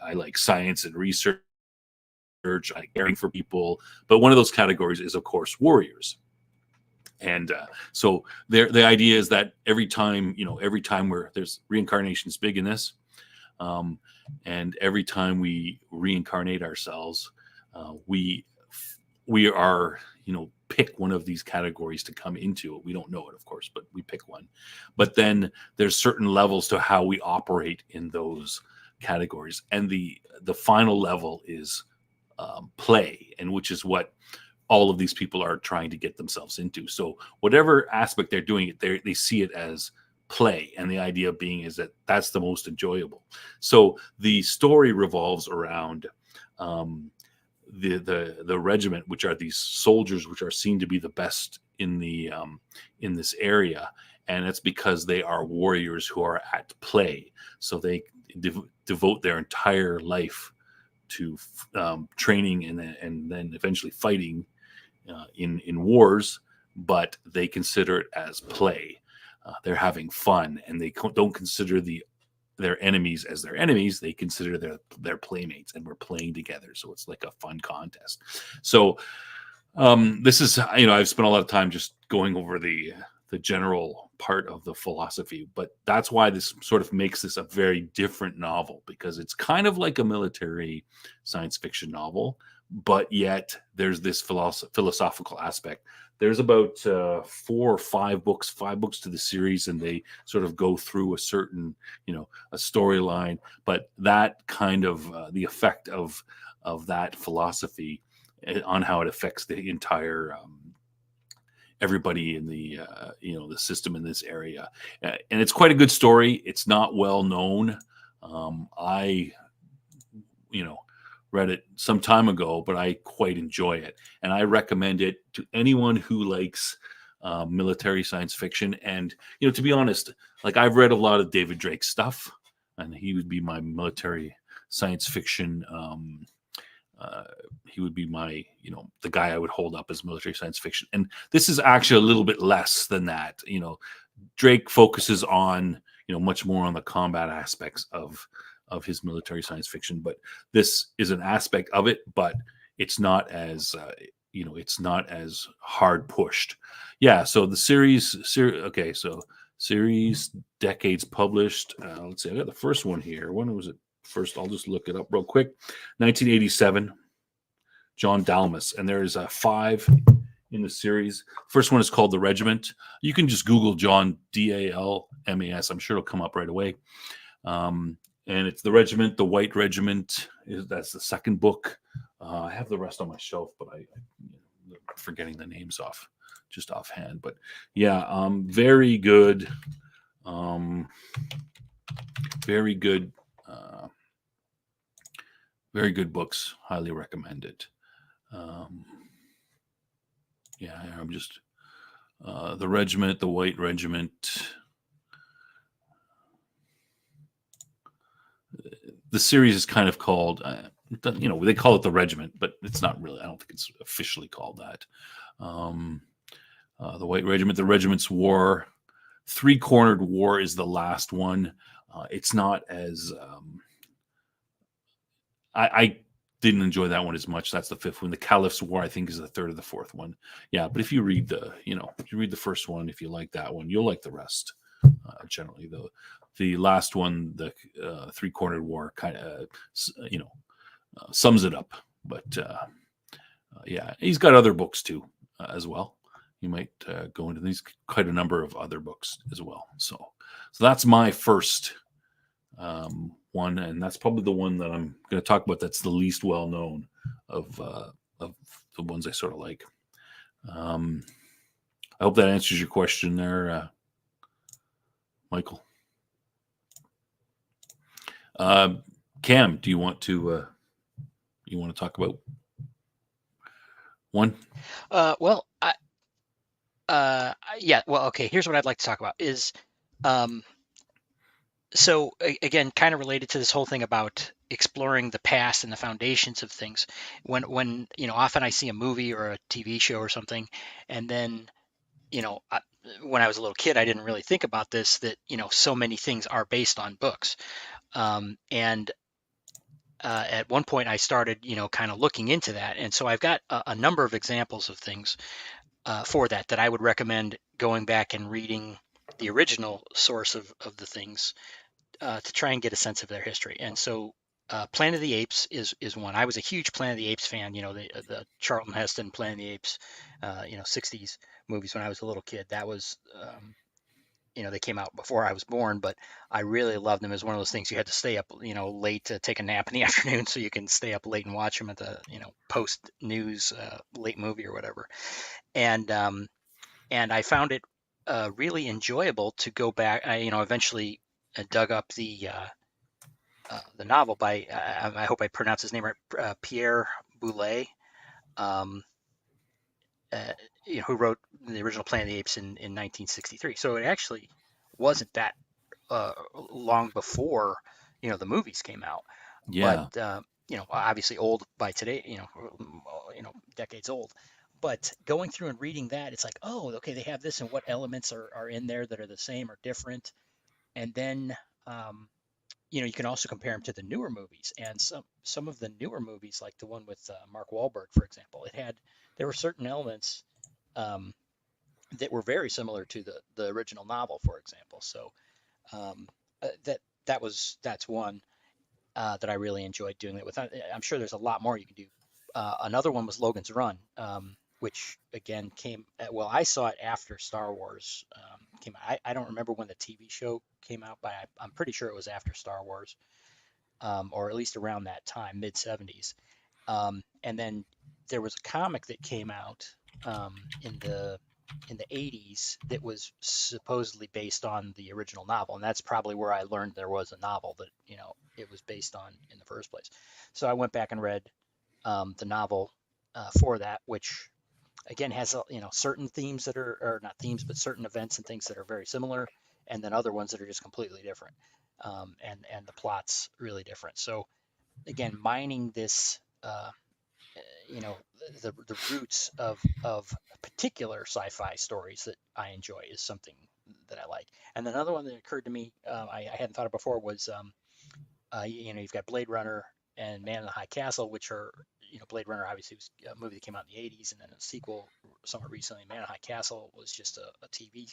I like science and research, I like caring for people, but one of those categories is, of course, warriors. And so the idea is that every time there's reincarnation is big in this. And every time we reincarnate ourselves, we are, pick one of these categories to come into it. We don't know it, of course, but we pick one. But then there's certain levels to how we operate in those categories, and the final level is play, and which is what all of these people are trying to get themselves into. So whatever aspect they're doing it, they see it as play, and the idea being is that that's the most enjoyable. So the story revolves around the regiment, which are these soldiers which are seen to be the best in the in this area, and it's because they are warriors who are at play. So they devote their entire life to training and then eventually fighting in wars, but they consider it as play. They're having fun, and they don't consider their enemies as their enemies. They consider their playmates, and we're playing together. So it's like a fun contest. So this is, I've spent a lot of time just going over the general part of the philosophy, but that's why this sort of makes this a very different novel, because it's kind of like a military science fiction novel, but yet there's this philosophical aspect. There's about 4 or 5 books to the series, and they sort of go through a certain, a storyline. But that kind of the effect of that philosophy on how it affects the entire everybody in the the system in this area, and it's quite a good story. It's not well known. I read it some time ago, but I quite enjoy it, and I recommend it to anyone who likes military science fiction. And to be honest, like, I've read a lot of David Drake's stuff, and he would be my military science fiction. He would be my, the guy I would hold up as military science fiction. And this is actually a little bit less than that. Drake focuses on, much more on the combat aspects of his military science fiction, but this is an aspect of it, but it's not as it's not as hard pushed. Yeah. So the series. Okay. So series, decades published. Let's see. I got the first one here. When was it first? I'll just look it up real quick. 1987. John Dalmas, and there's 5 in the series. First one is called The Regiment. You can just Google John Dalmas. I'm sure it'll come up right away. And it's The Regiment, The White Regiment. That's the second book. I have the rest on my shelf, but I'm forgetting the names offhand. But yeah, very good. Very good. Very good books. Highly recommended. Yeah, I'm just The Regiment, The White Regiment. The series is kind of called, they call it The Regiment, but it's not really. I don't think it's officially called that. The White Regiment, The Regiment's War, Three-Cornered War is the last one. It's not as I didn't enjoy that one as much. That's the 5th one. The Caliph's War, I think, is the 3rd or the 4th one. Yeah, but if you read the first one, if you like that one, you'll like the rest. Generally, the last one, the Three-Cornered War, kind of sums it up. But yeah, he's got other books too as well. You might go into these, quite a number of other books as well. So that's my first one, and that's probably the one that I'm going to talk about. That's the least well known of the ones I sort of like. I hope that answers your question there, Michael. Cam, do you want to talk about one?
Well, yeah. Well, okay. Here's what I'd like to talk about is, so again, kind of related to this whole thing about exploring the past and the foundations of things. When often I see a movie or a TV show or something, and then when I was a little kid, I didn't really think about this, that so many things are based on books, and at one point I started kind of looking into that, and so I've got a number of examples of things for that I would recommend going back and reading the original source of the things to try and get a sense of their history. And so Planet of the Apes is one. I was a huge Planet of the Apes fan. The Charlton Heston Planet of the Apes, 60s movies when I was a little kid. That was they came out before I was born, but I really loved them. As one of those things you had to stay up, late to take a nap in the afternoon, so you can stay up late and watch them at the, post news late movie or whatever. And I found it really enjoyable to go back. I eventually dug up the novel by I hope I pronounce his name right, Pierre Boulet. Um, who wrote the original Planet of the Apes in 1963. So it actually wasn't that long before the movies came out.
Yeah.
But obviously old by today, decades old. But going through and reading that, it's like, oh, okay, they have this, and what elements are in there that are the same or different. And then you can also compare them to the newer movies, and some of the newer movies, like the one with Mark Wahlberg, for example, there were certain elements um, that were very similar to the original novel, for example. So um, that's one that I really enjoyed doing that with. I'm sure there's a lot more you can do. Another one was Logan's Run, which again well, I saw it after Star Wars came out. I don't remember when the TV show came out, but I'm pretty sure it was after Star Wars, or at least around that time, mid 70s. And then there was a comic that came out in the 80s that was supposedly based on the original novel, and that's probably where I learned there was a novel that it was based on in the first place. So I went back and read the novel for that, which again has certain themes that are, or not themes, but certain events and things that are very similar, and then other ones that are just completely different, and the plot's really different. So again, mining this you know the roots of particular sci-fi stories that I enjoy is something that I like. And another one that occurred to me, I hadn't thought of before, was you've got Blade Runner and Man in the High Castle, which are Blade Runner obviously was a movie that came out in the 80s, and then a sequel somewhat recently. Man in the High Castle was just a TV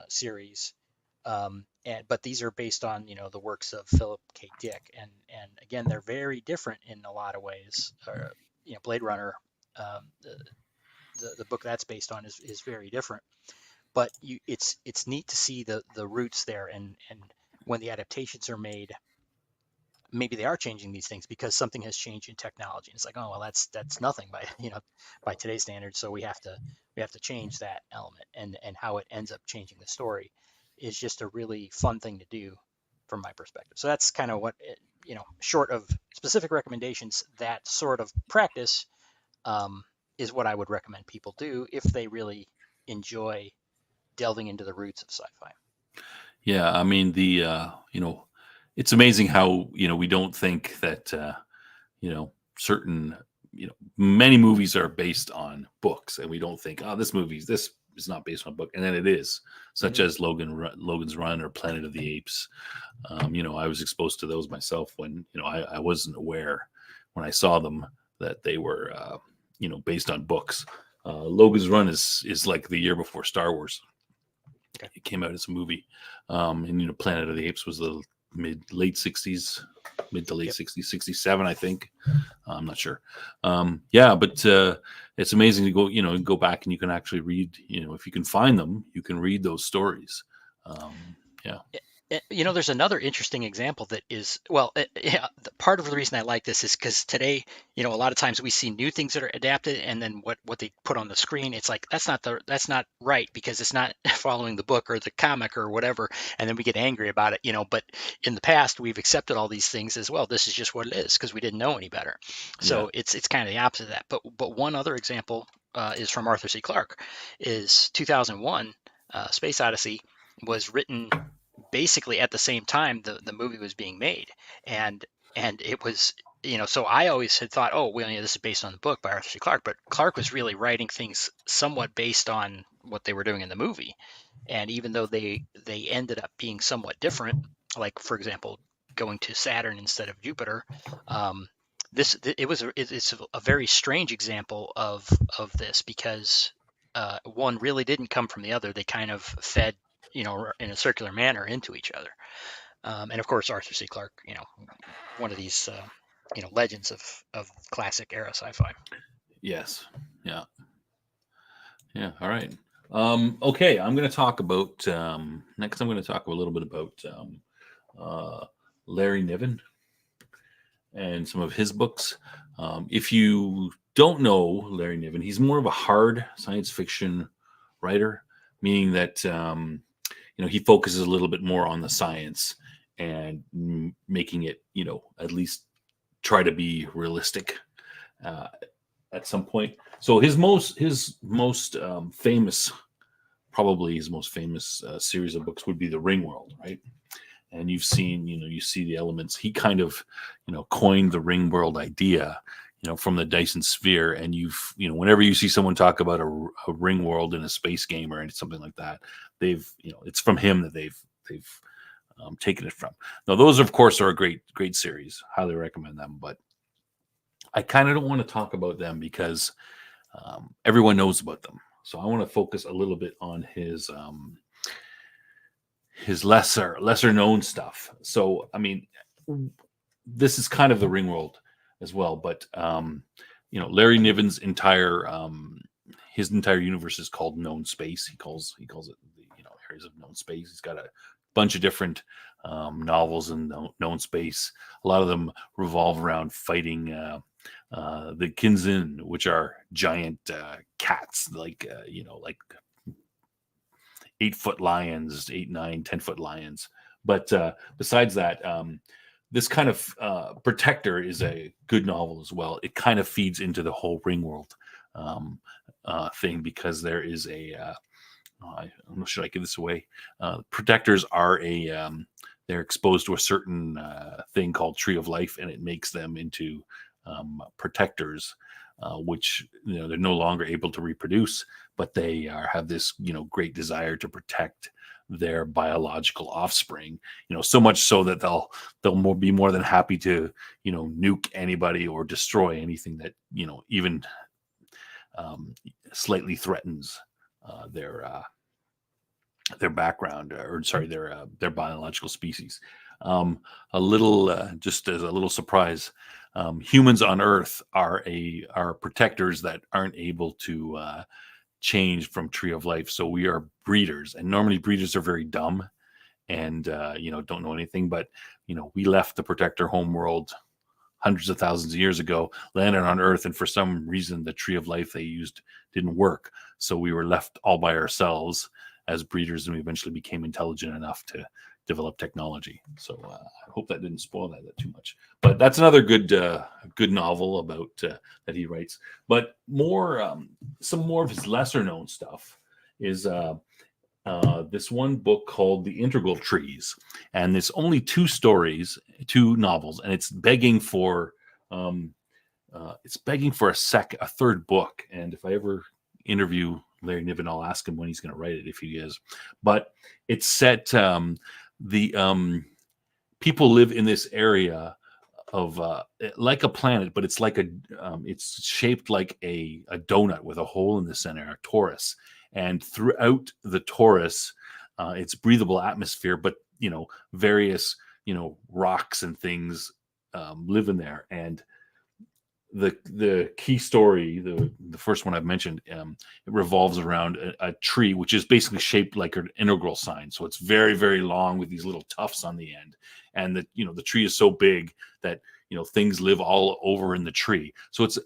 series. But these are based on the works of Philip K. Dick, and again they're very different in a lot of ways. Blade Runner, the book that's based on is very different, but it's neat to see the roots there, and when the adaptations are made, maybe they are changing these things because something has changed in technology. And it's like, oh well, that's nothing by by today's standards, so we have to change that element, and how it ends up changing the story is just a really fun thing to do from my perspective. So that's kind of what short of specific recommendations, that sort of practice is what I would recommend people do if they really enjoy delving into the roots of sci-fi.
Yeah, I mean it's amazing how we don't think that certain many movies are based on books, and we don't think, oh, this is not based on a book, and then it is, such as Logan's Run or Planet of the Apes. I was exposed to those myself when I wasn't aware when I saw them that they were based on books. Logan's Run is like the year before Star Wars. Okay. It came out as a movie, and Planet of the Apes was the mid to late 60s, 67, I think. I'm not sure. But it's amazing to go back, and you can actually read, if you can find them, you can read those stories. Yeah.
There's another interesting example that is, well, part of the reason I like this is because today, a lot of times we see new things that are adapted, and then what they put on the screen, it's like that's not right because it's not following the book or the comic or whatever, and then we get angry about it, But in the past, we've accepted all these things as well. This is just what it is because we didn't know any better. So it's kind of the opposite of that. But one other example is from Arthur C. Clarke, is 2001, Space Odyssey was written basically at the same time the movie was being made, and it was so I always had thought, oh well, this is based on the book by Arthur C. Clarke, but Clarke was really writing things somewhat based on what they were doing in the movie, and even though they ended up being somewhat different, like for example going to Saturn instead of Jupiter, it's a very strange example of this because one really didn't come from the other. They kind of fed in a circular manner into each other. And of course, Arthur C. Clarke, one of these, legends of classic era sci-fi.
Yes. Yeah. Yeah. All right. Okay. I'm going to talk about next. I'm going to talk a little bit about Larry Niven and some of his books. If you don't know Larry Niven, he's more of a hard science fiction writer, meaning that he focuses a little bit more on the science and making it, at least try to be realistic at some point. So his most famous, probably his most famous series of books would be The Ring World, right? And you've seen, you see the elements. He kind of, coined the ring world idea, from the Dyson sphere. And whenever you see someone talk about a ring world in a space game or something like that, it's from him that they've taken it from. Now, those, of course, are a great series. Highly recommend them. But I kind of don't want to talk about them because everyone knows about them. So I want to focus a little bit on his lesser known stuff. So, I mean, this is kind of the ring world as well, but Larry Niven's entire universe is called known space. He calls it the areas of known space. He's got a bunch of different novels in known space. A lot of them revolve around fighting the Kinzin, which are giant cats, like 8-foot lions, 8, 9, 10-foot lions. But besides that, this kind of Protector is a good novel as well. It kind of feeds into the whole ring world thing, because there is I don't know, should I give this away? Protectors are they're exposed to a certain thing called Tree of Life, and it makes them into protectors, which they're no longer able to reproduce, but they have this great desire to protect their biological offspring, so much so that they'll be more than happy to nuke anybody or destroy anything that even slightly threatens their background, or sorry, their biological species. A little just as a little surprise, humans on Earth are protectors that aren't able to change from Tree of Life. So we are breeders, and normally breeders are very dumb and don't know anything. But we left the protector homeworld hundreds of thousands of years ago, landed on Earth, and for some reason the Tree of Life they used didn't work. So we were left all by ourselves as breeders, and we eventually became intelligent enough to develop technology. So I hope that didn't spoil that too much. But that's another good novel about that he writes. But some more of his lesser known stuff is this one book called The Integral Trees, and it's only 2 novels, and it's begging for a third book. And if I ever interview Larry Niven, I'll ask him when he's going to write it, if he is. But it's set people live in this area of like a planet, but it's like it's shaped like a donut with a hole in the center, a torus. And throughout the torus, it's breathable atmosphere, but various rocks and things live in there. And the key story, the first one I've mentioned, it revolves around a tree, which is basically shaped like an integral sign. So it's very, very long with these little tufts on the end. And the tree is so big that, things live all over in the tree. So it's,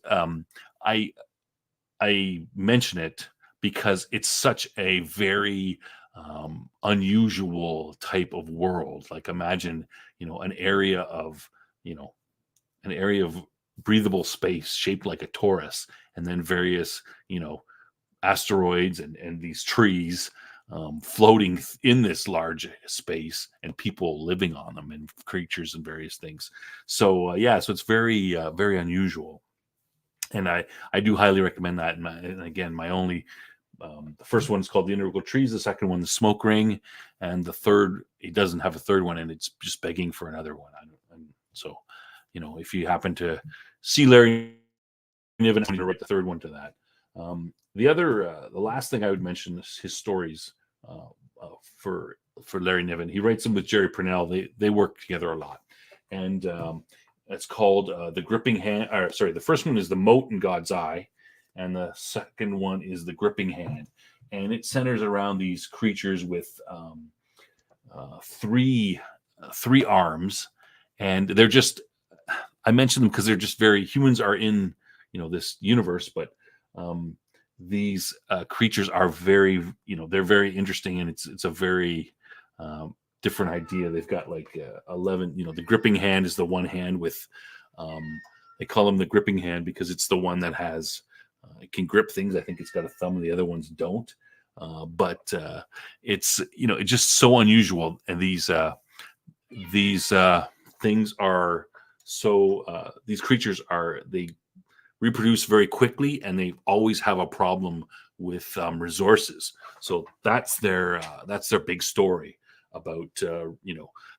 I mention it because it's such a very unusual type of world. Like, imagine, an area of breathable space shaped like a torus, and then various asteroids and these trees floating in this large space, and people living on them, and creatures and various things. So so it's very very unusual, and I do highly recommend that. And again, my only the first one is called The Integral Trees, the second one, The Smoke Ring, and the third, it doesn't have a third one, and it's just begging for another one. And so if you happen to see Larry Niven, I'm going to write the third one to that. The last thing I would mention is his stories for for Larry Niven. He writes them with Jerry Purnell. They work together a lot, and it's called The Gripping Hand. Or sorry, the first one is The Mote in God's Eye, and the second one is The Gripping Hand, and it centers around these creatures with three arms, and they're just. I mention them because they're just very humans are in this universe, but these creatures are very they're very interesting, and it's a very different idea. They've got like 11. The gripping hand is the one hand with they call them the gripping hand because it's the one that has it can grip things. I think it's got a thumb, and the other ones don't. But it's it's just so unusual, and these things are so these creatures they reproduce very quickly, and they always have a problem with resources. So that's their big story about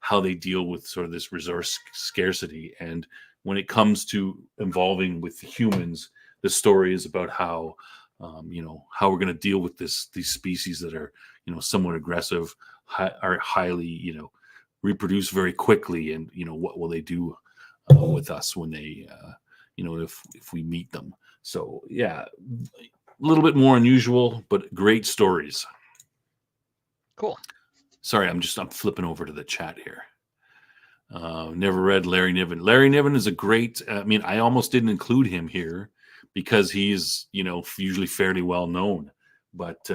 how they deal with sort of this resource scarcity. And when it comes to involving with humans, the story is about how how we're going to deal with these species that are somewhat aggressive, are highly reproduce very quickly, and what will they do with us when they if we meet them. So yeah, a little bit more unusual, but great stories.
Cool.
Sorry, I'm flipping over to the chat here. Never read Larry Niven. Larry Niven is a great. I almost didn't include him here because he's usually fairly well known, but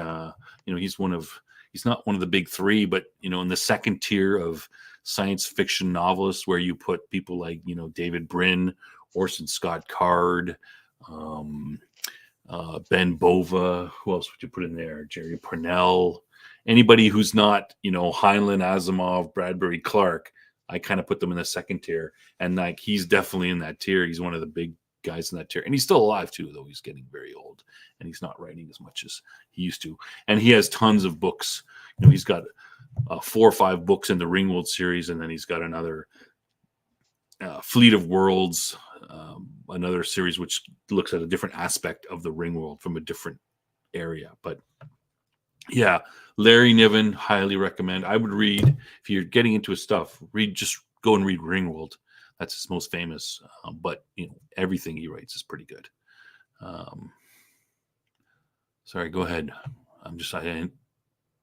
he's not one of the big three, but in the second tier of science fiction novelists, where you put people like David Brin, Orson Scott Card, Ben Bova. Who else would you put in there? Jerry Purnell. Anybody who's not Heinlein, Asimov, Bradbury, Clark, I kind of put them in the second tier, and like he's definitely in that tier. He's one of the big guys in that tier, and he's still alive too, though he's getting very old, and he's not writing as much as he used to. And he has tons of books. He's got 4 or 5 books in the Ringworld series, and then he's got another Fleet of Worlds, another series which looks at a different aspect of the Ringworld from a different area. But yeah, Larry Niven, highly recommend. I would read, if you're getting into his stuff, just go and read Ringworld. That's his most famous, but everything he writes is pretty good. Sorry, go ahead. I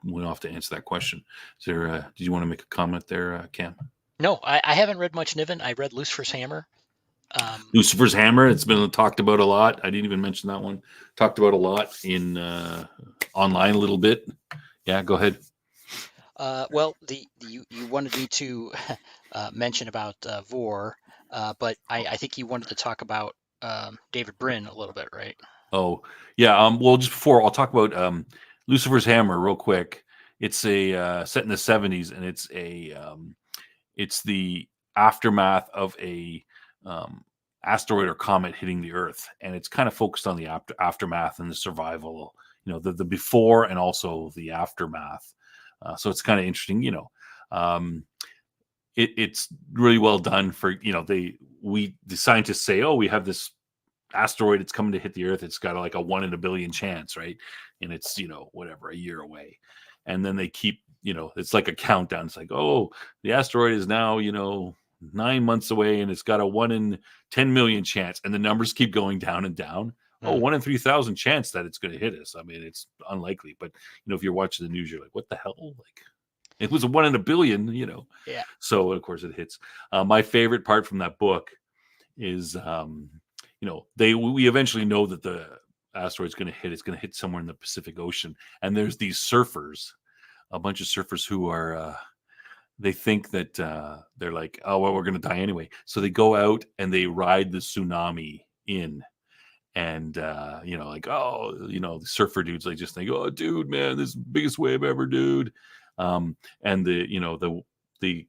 went off to answer that question. Is there? Did you want to make a comment there, Cam?
No, I haven't read much Niven. I read Lucifer's Hammer.
Lucifer's Hammer. It's been talked about a lot. I didn't even mention that one. Talked about a lot in online a little bit. Yeah, go ahead.
Well, you wanted me to mention about Vor, but I think you wanted to talk about David Brin a little bit, right?
Oh, yeah. Well, just before I'll talk about Lucifer's Hammer real quick. It's a set in the 70s, and it's the aftermath of a asteroid or comet hitting the Earth, and it's kind of focused on the aftermath and the survival. The before and also the aftermath. So it's kind of interesting. It's really well done for the scientists say, oh, we have this asteroid, it's coming to hit the Earth, it's got like a 1 in a billion chance, right? And it's whatever, a year away, and then they keep it's like a countdown. It's like, oh, the asteroid is now 9 months away, and it's got a 1 in 10 million chance, and the numbers keep going down and down. Oh, 1 in 3,000 chance that it's going to hit us. I mean, it's unlikely, but if you're watching the news, you're like, what the hell? Like, it was a 1 in a billion,
Yeah.
So of course it hits. My favorite part from that book is, we eventually know that the asteroid's going to hit. It's going to hit somewhere in the Pacific Ocean, and there's these surfers, a bunch of surfers who are. They think that they're like, oh well, we're going to die anyway. So they go out and they ride the tsunami in. And the surfer dudes, they just think, oh dude, man, this is the biggest wave ever, dude. And the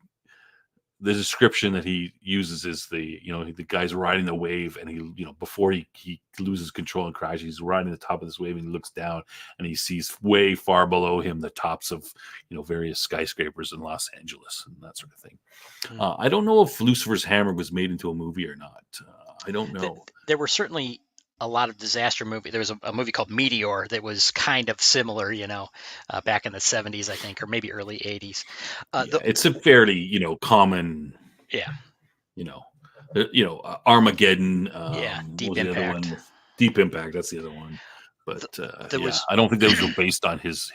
description that he uses is the guy's riding the wave, and he before he loses control and crashes, he's riding the top of this wave, and he looks down and he sees way far below him the tops of various skyscrapers in Los Angeles and that sort of thing. I don't know if Lucifer's Hammer was made into a movie or not. I don't know.
There were certainly a lot of disaster movie. There was a movie called Meteor that was kind of similar, back in the 70s, I think, or maybe early 80s.
It's a fairly, common,
Yeah.
Armageddon.
Yeah.
What
Deep
was the other
Impact.
one? Deep Impact. That's the other one. But
There was
I don't think those were based on his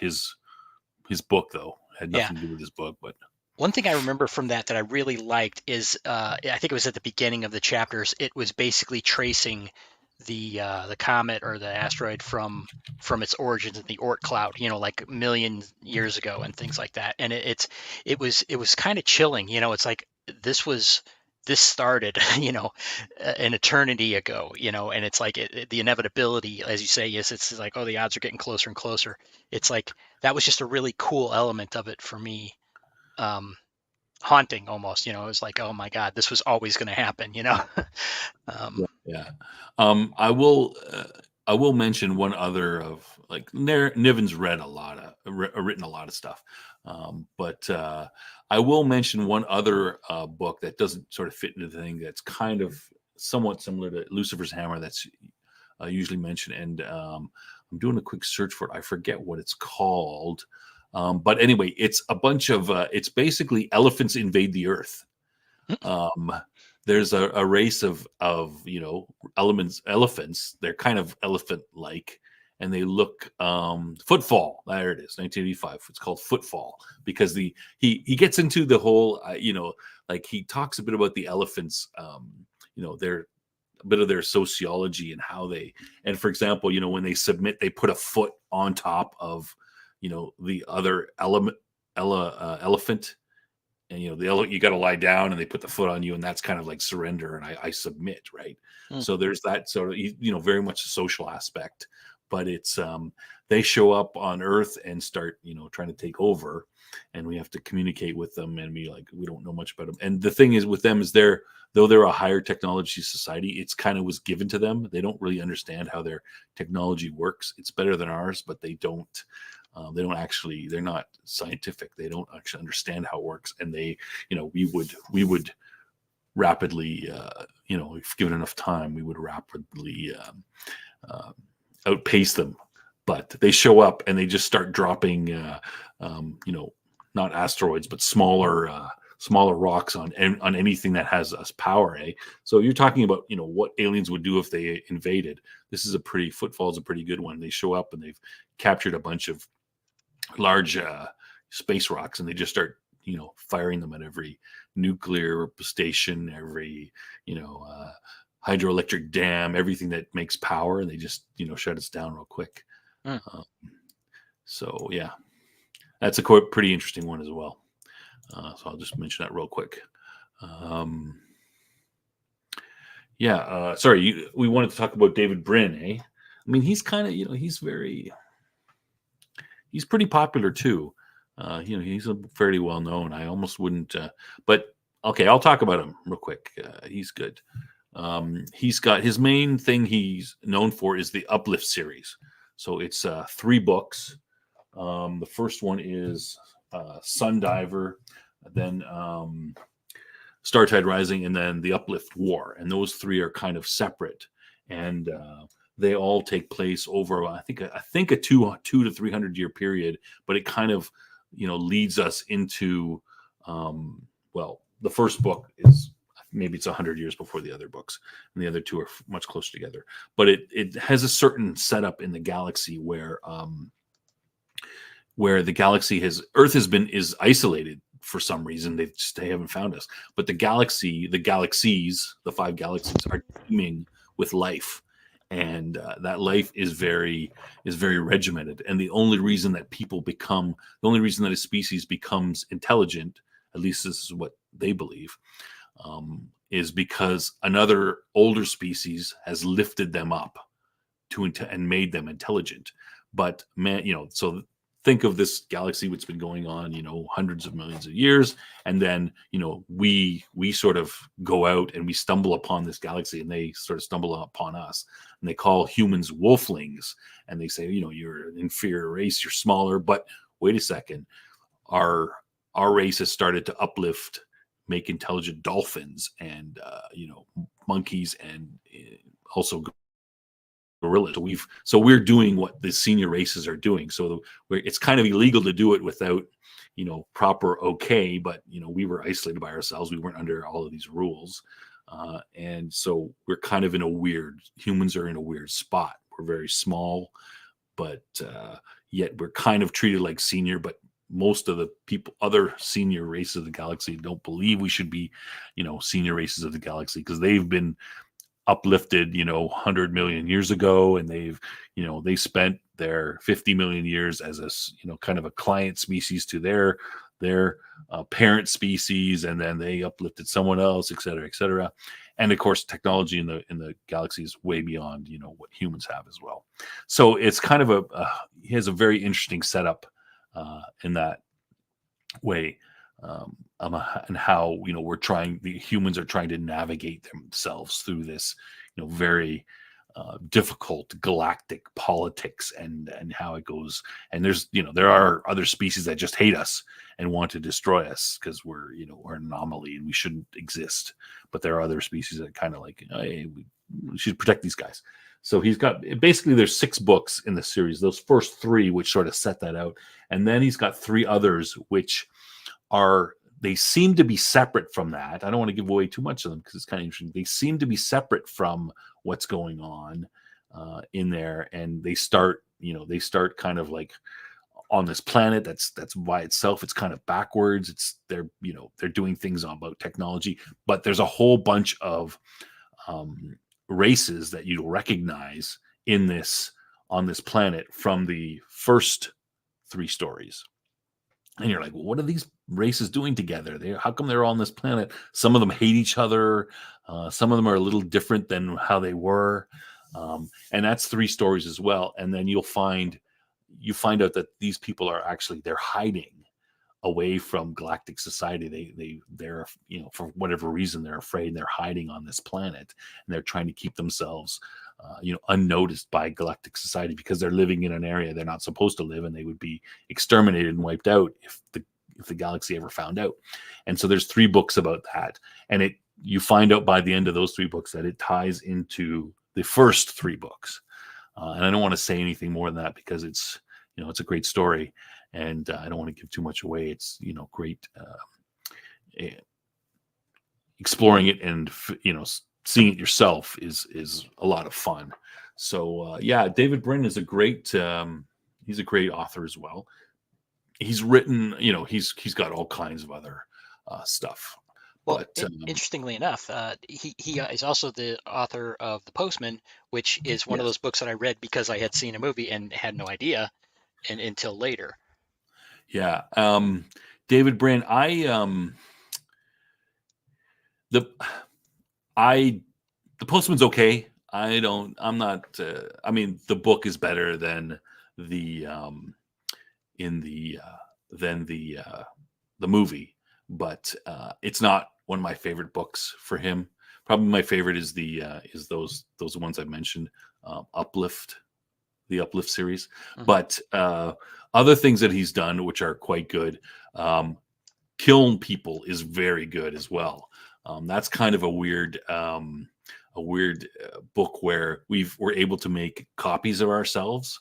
book, though. It had
Yeah.
nothing to do with his book. But
one thing I remember from that I really liked is I think it was at the beginning of the chapters. It was basically tracing the comet or the asteroid from its origins in the Oort cloud, like a million years ago and things like that. And it was kind of chilling. It's like this started, an eternity ago, and it's like the inevitability, as you say, is it's like, oh, the odds are getting closer and closer. It's like that was just a really cool element of it for me. Haunting almost, it was like, oh my God, this was always going to happen.
yeah. I will mention one other of, like, Niven's written a lot of stuff, but I will mention one other book that doesn't sort of fit into the thing, that's kind of somewhat similar to Lucifer's Hammer, that's usually mentioned, and I'm doing a quick search for it. I forget what it's called. But anyway, it's a bunch of it's basically elephants invade the earth. There's a race of elephants. They're kind of elephant like, and they look Footfall. There it is, 1985. It's called Footfall because he gets into the whole like, he talks a bit about the elephants, their a bit of their sociology and how they, and for example, when they submit, they put a foot on top of the other elephant, and you got to lie down, and they put the foot on you, and that's kind of like surrender, and I submit, right? So there's that sort of very much a social aspect, but it's they show up on Earth and start trying to take over, and we have to communicate with them, and we don't know much about them. And the thing is with them is though they're a higher technology society, it's kind of was given to them. They don't really understand how their technology works. It's better than ours, but they don't actually, they're not scientific. They don't actually understand how it works. And we would rapidly, if given enough time, we would rapidly outpace them. But they show up and they just start dropping, not asteroids, but smaller rocks on anything that has us power. So you're talking about, what aliens would do if they invaded. This is Footfall is a pretty good one. They show up and they've captured a bunch of large space rocks, and they just start firing them at every nuclear station, every hydroelectric dam, everything that makes power, and they just shut us down real quick. So yeah, that's a pretty interesting one as well. So I'll just mention that real quick. Sorry, we wanted to talk about David Brin, I mean, he's kind of he's pretty popular too. He's a fairly well known. I almost wouldn't, but okay, I'll talk about him real quick. He's good. He's got his main thing he's known for is the Uplift series. So it's 3 books. The first one is Sundiver, then Startide Rising, and then the Uplift War. And those 3 are kind of separate, and they all take place over, I think a 200 to 300 year period. But it kind of leads us into the first book is maybe it's 100 years before the other books, and the other 2 are much closer together. But it has a certain setup in the galaxy where the galaxy is isolated for some reason. They haven't found us, but the 5 galaxies are teeming with life, and that life is very regimented. And the only reason that a species becomes intelligent, at least this is what they believe, is because another older species has lifted them up and made them intelligent. But so think of this galaxy, which has been going on, hundreds of millions of years. And then, we sort of go out and we stumble upon this galaxy, and they sort of stumble upon us, and they call humans wolflings. And they say, you're an inferior race, you're smaller. But wait a second, our race has started to uplift, make intelligent dolphins and, monkeys, and also gorilla. So we're doing what the senior races are doing. So it's kind of illegal to do it without, proper okay. But we were isolated by ourselves. We weren't under all of these rules, and so we're kind of humans are in a weird spot. We're very small, but yet we're kind of treated like senior. But most of the other senior races of the galaxy don't believe we should be, senior races of the galaxy, because they've been uplifted 100 million years ago, and they spent their 50 million years as a kind of a client species to their parent species, and then they uplifted someone else, et cetera, et cetera. And of course, technology in the galaxy is way beyond what humans have as well. So it's kind of he has a very interesting setup in that way, and how the humans are trying to navigate themselves through this very difficult galactic politics, and how it goes. And there are other species that just hate us and want to destroy us because we're an anomaly and we shouldn't exist. But there are other species that kind of like, hey, we should protect these guys. So he's got, basically there's 6 books in the series. Those first 3 which sort of set that out, and then he's got 3 others which they seem to be separate from that. I don't want to give away too much of them because it's kind of interesting. They seem to be separate from what's going on in there, and they start kind of like on this planet that's by itself. It's kind of backwards. They're doing things about technology, but there's a whole bunch of races that you'll recognize on this planet from the first 3 stories. And you're like, well, what are these races doing together? How come they're all on this planet? Some of them hate each other. Some of them are a little different than how they were. And that's 3 stories as well. And then you find out that these people are they're hiding away from galactic society. They're for whatever reason, they're afraid, and they're hiding on this planet, and they're trying to keep themselves unnoticed by galactic society, because they're living in an area they're not supposed to live, and they would be exterminated and wiped out if the galaxy ever found out. And so there's 3 books about that, and you find out by the end of those 3 books that it ties into the first 3 books. And I don't want to say anything more than that, because it's a great story, and I don't want to give too much away. It's great exploring it, and seeing it yourself is a lot of fun. So David Brin is he's a great author as well. He's written, he's got all kinds of other stuff.
Well, interestingly enough, he is also the author of The Postman, which is one of those books that I read because I had seen a movie and had no idea until later.
Yeah. David Brin, The Postman's okay. The book is better than the movie, but it's not one of my favorite books for him. Probably my favorite is those ones I mentioned, Uplift, the Uplift series. Mm-hmm. But other things that he's done which are quite good, Kiln People is very good as well. That's kind of a weird book where we're able to make copies of ourselves,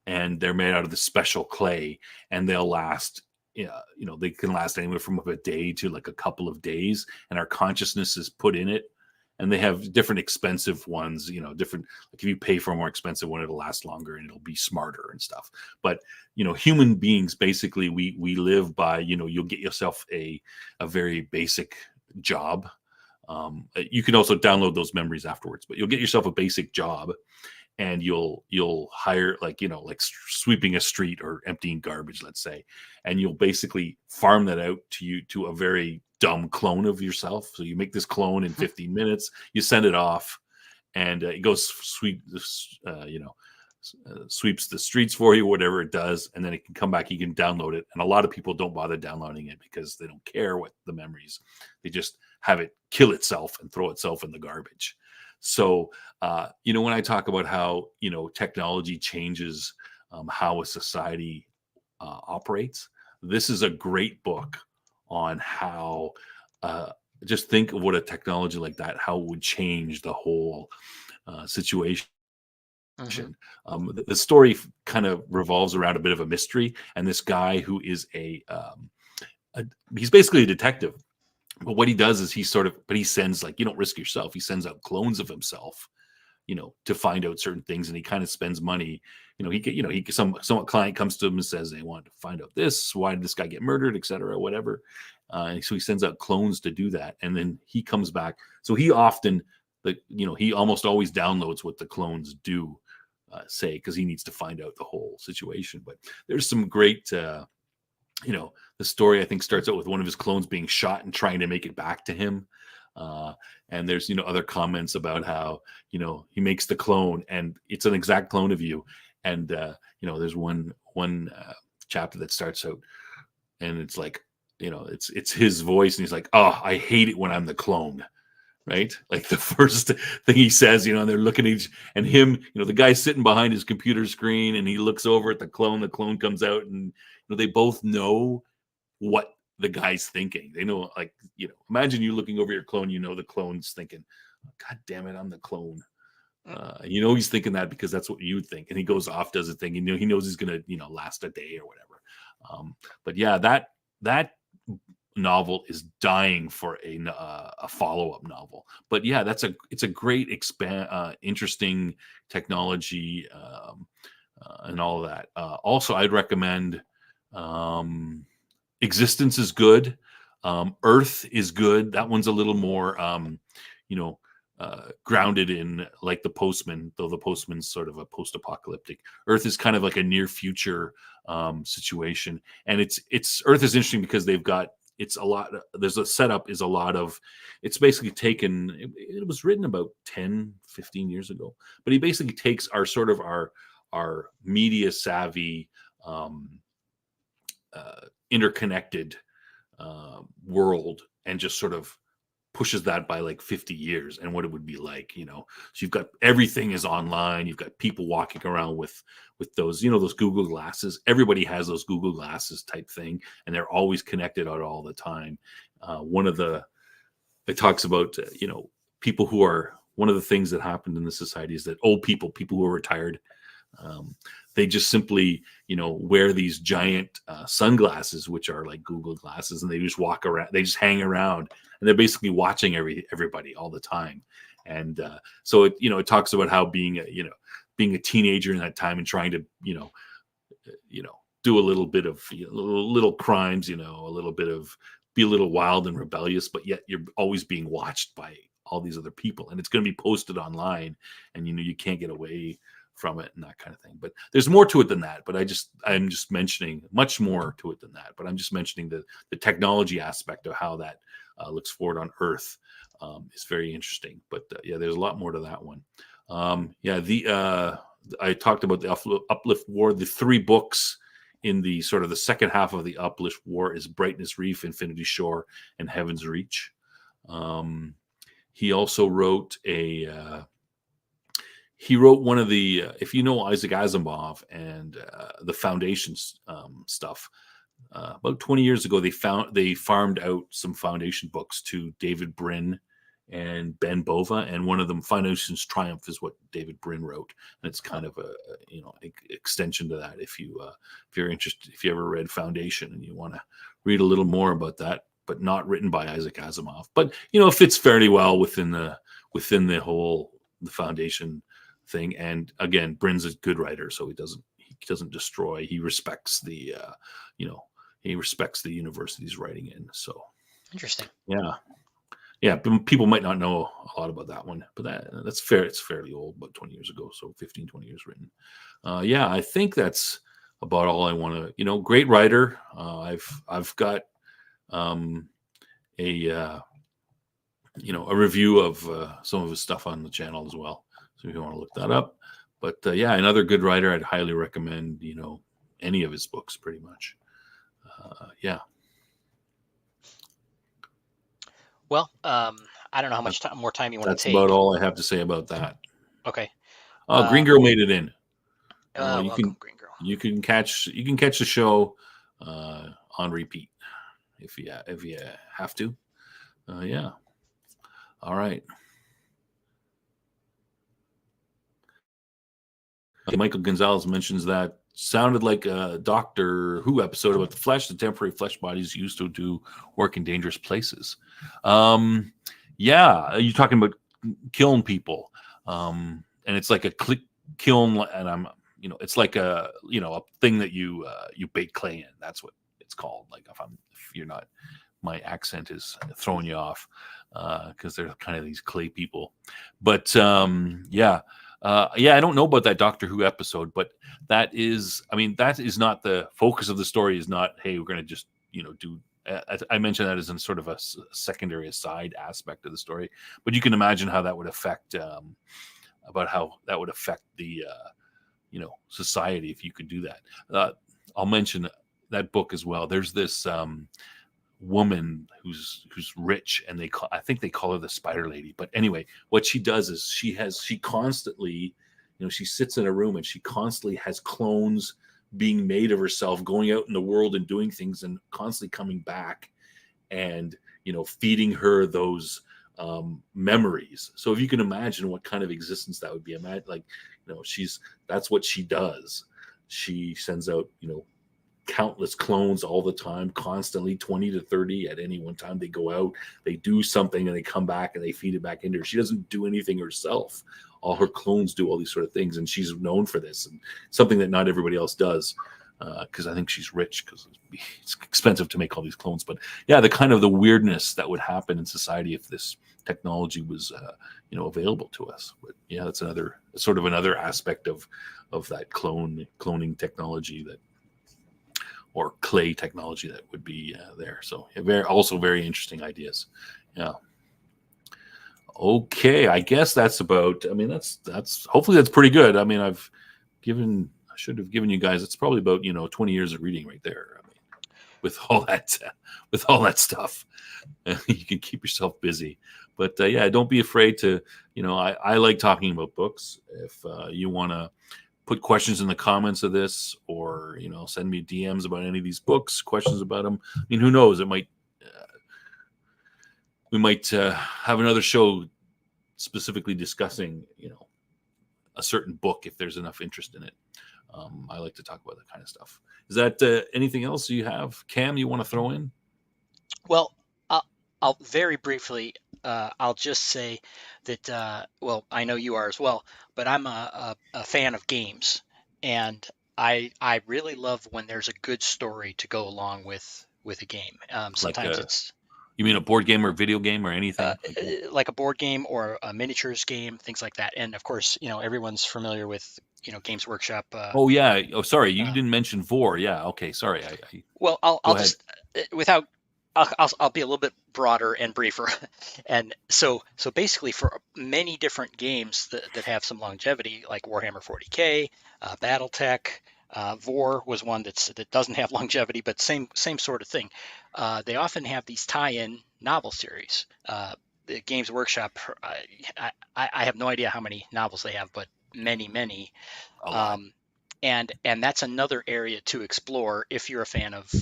and they're made out of the special clay, and they'll last. They can last anywhere from a day to like a couple of days, and our consciousness is put in it. And they have different expensive ones, different. Like if you pay for a more expensive one, it'll last longer and it'll be smarter and stuff. But human beings, basically, we live by you'll get yourself a very basic job. You can also download those memories afterwards, but you'll get yourself a basic job, and you'll hire like sweeping a street or emptying garbage, let's say, and you'll basically farm that out to a very dumb clone of yourself. So you make this clone in 15 minutes, you send it off, and it goes sweeps the streets for you, whatever it does, and then it can come back. You can download it, and a lot of people don't bother downloading it because they don't care what the memories. They just have it kill itself and throw itself in the garbage. So when I talk about how technology changes how a society operates, this is a great book on how just think of what a technology like that, how it would change the whole situation. The story kind of revolves around a bit of a mystery, and this guy who is he's basically a detective. But what he does is he sends, like, you don't risk yourself. He sends out clones of himself, to find out certain things, and he kind of spends money. Some client comes to him and says they want to find out this, why did this guy get murdered, etc., whatever. And so he sends out clones to do that, and then he comes back. So he he almost always downloads what the clones do say, because he needs to find out the whole situation. But there's some great. The story, I think, starts out with one of his clones being shot and trying to make it back to him. And there's, other comments about how, he makes the clone and it's an exact clone of you. And, there's one chapter that starts out and it's like, it's his voice. And he's like, oh, I hate it when I'm the clone. Right? Like the first thing he says, and they're looking at each, and him, the guy's sitting behind his computer screen and he looks over at the clone comes out, and they both know what the guy's thinking. They know, like, imagine you looking over your clone, the clone's thinking, God damn it, I'm the clone. He's thinking that because that's what you think. And he goes off, does a thing. He knows he's going to, last a day or whatever. But yeah, that novel is dying for a follow-up novel. But yeah, it's a great interesting technology and all of that. Also, I'd recommend Existence is good. Earth is good. That one's a little more grounded in, like, The Postman, though The Postman's sort of a post-apocalyptic. Earth is kind of like a near future situation, and Earth is interesting because they've got, it's a lot, there's a setup is a lot of, it's basically taken, it was written about 10, 15 years ago, but he basically takes our media savvy, interconnected world and just sort of pushes that by like 50 years and what it would be like, so you've got, everything is online. You've got people walking around with those, those Google glasses. Everybody has those Google glasses type thing, and they're always connected out all the time. It talks about, people who are, one of the things that happened in the society is that old people who are retired, they just simply, wear these giant sunglasses, which are like Google glasses, and they just walk around, they just hang around, and they're basically watching everybody all the time. And so it talks about how being a teenager in that time and trying to, do a little bit of little crimes, a little bit of, be a little wild and rebellious, but yet you're always being watched by all these other people, and it's going to be posted online, and you can't get away from it and that kind of thing. But there's more to it than that. But I'm just mentioning, much more to it than that. But I'm just mentioning the technology aspect of how that looks forward on Earth is very interesting. But yeah, there's a lot more to that one. I talked about the Uplift War. The 3 books in the sort of the second half of the Uplift War is Brightness Reef, Infinity Shore, and Heaven's Reach. He also wrote one of the, if you know Isaac Asimov and the Foundation's stuff, about 20 years ago, they farmed out some Foundation books to David Brin and Ben Bova, and one of them, Foundation's Triumph, is what David Brin wrote, and it's kind of a extension to that. If you're interested, if you ever read Foundation and you want to read a little more about that, but not written by Isaac Asimov, but it fits fairly well within the whole the Foundation thing. And again, Brin's a good writer, so he doesn't destroy. He respects the he respects the university he's writing in. So
interesting.
Yeah, people might not know a lot about that one, but that's fair. It's fairly old, about 20 years ago, so 15, 20 years written. Yeah, I think that's about all I want to. Great writer. I've got a review of some of his stuff on the channel as well. So if you want to look that up. But yeah, another good writer. I'd highly recommend, any of his books pretty much. Yeah.
Well, I don't know how much more time you want to take.
That's about all I have to say about that.
Okay.
Green Girl made it in.
Welcome, Green Girl.
You can catch the show on repeat if you have to. Yeah. All right. Michael Gonzalez mentions that sounded like a Doctor Who episode about the flesh, the temporary flesh bodies used to do work in dangerous places. Yeah, you're talking about kiln people, and it's like a kiln, and it's like a thing that you bake clay in. That's what it's called. Like if you're not, my accent is throwing you off because they're kind of these clay people. But yeah. I don't know about that Doctor Who episode, but that is not the focus of the story. Is not, hey, we're going to just do. I mentioned that as in sort of a secondary, side aspect of the story, but you can imagine how that would affect the society if you could do that. I'll mention that book as well. There's this woman who's rich, and I think they call her the Spider Lady. But anyway, what she does is she constantly, she sits in a room and she constantly has clones being made of herself, going out in the world and doing things, and constantly coming back and feeding her those memories. So if you can imagine what kind of existence that would be, that's what she does. She sends out countless clones all the time, constantly, 20 to 30 at any one time. They go out, they do something, and they come back and they feed it back into her. She doesn't do anything herself. All her clones do all these sort of things, and she's known for this, and something that not everybody else does, because I think she's rich, because it's expensive to make all these clones. But yeah, the weirdness that would happen in society if this technology was available to us. But yeah, that's another aspect of that cloning technology, or clay technology that would be there. So very interesting ideas. Yeah. Okay, I guess that's about. That's hopefully that's pretty good. I should have given you guys. It's probably about 20 years of reading right there. With all that stuff, you can keep yourself busy. But yeah, don't be afraid to. I like talking about books. If you want to put questions in the comments of this, or send me DMs about any of these books, questions about them. Who knows? We might have another show specifically discussing a certain book if there's enough interest in it. I like to talk about that kind of stuff. Is that anything else you have, Cam, you want to throw in?
Well, I'll very briefly. I'll just say that. I know you are as well, but I'm a fan of games, and I really love when there's a good story to go along with a game. Sometimes it's.
You mean a board game or video game or anything?
Like a board game or a miniatures game, things like that. And of course, everyone's familiar with Games Workshop.
Oh yeah. Oh, sorry, you didn't mention Vor. Yeah. Okay. Sorry.
Well, I'll just without. I'll be a little bit broader and briefer. And so basically, for many different games that have some longevity, like Warhammer 40K, BattleTech, Vor was one that doesn't have longevity, but same sort of thing. They often have these tie-in novel series. The Games Workshop, I have no idea how many novels they have, but many. And that's another area to explore if you're a fan of.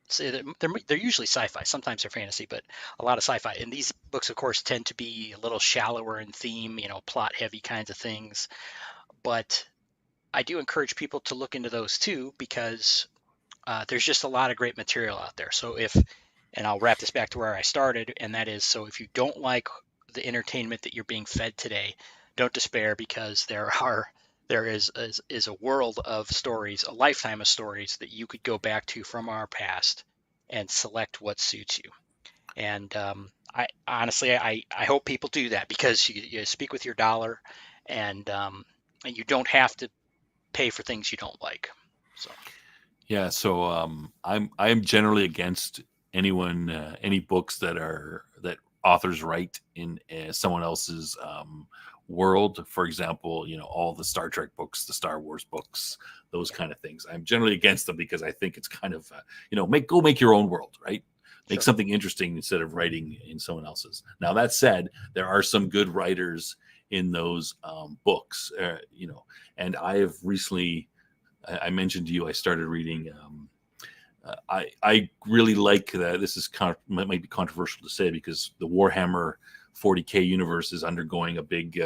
So they're usually sci-fi. Sometimes they're fantasy, but a lot of sci-fi. And these books, of course, tend to be a little shallower in theme, plot-heavy kinds of things. But I do encourage people to look into those too, because there's just a lot of great material out there. So and I'll wrap this back to where I started, and that is, so if you don't like the entertainment that you're being fed today, don't despair, because there is a world of stories, a lifetime of stories that you could go back to from our past and select what suits you. And I honestly hope people do that, because you speak with your dollar, and you don't have to pay for things you don't like. So
yeah, so I'm generally against any books that authors write in someone else's world. For example, all the Star Trek books, the Star Wars books, those kind of things. I'm generally against them, because I think it's kind of go make your own world, right? Make something interesting instead of writing in someone else's. Now, that said, there are some good writers in those books, and I have recently, I mentioned to you, I started reading. I really like that. This is might be controversial to say, because the Warhammer 40K universe is undergoing a big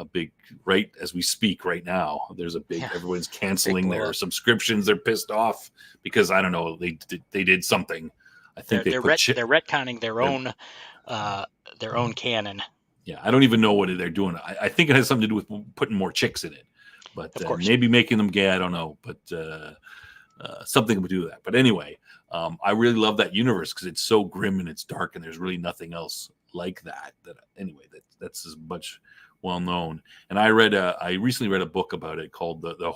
big, right as we speak right now. There's a big, everyone's canceling their
up.
subscriptions. They're pissed off because I don't know, they did something. I think
they're retconning their own canon.
Yeah, I don't even know what they're doing. I think it has something to do with putting more chicks in it, but
of course.
maybe making them gay. I don't know, but something to do with that. But anyway, I really love that universe because it's so grim and it's dark, and there's really nothing else like that. That's as much well known. And I recently read a book about it called the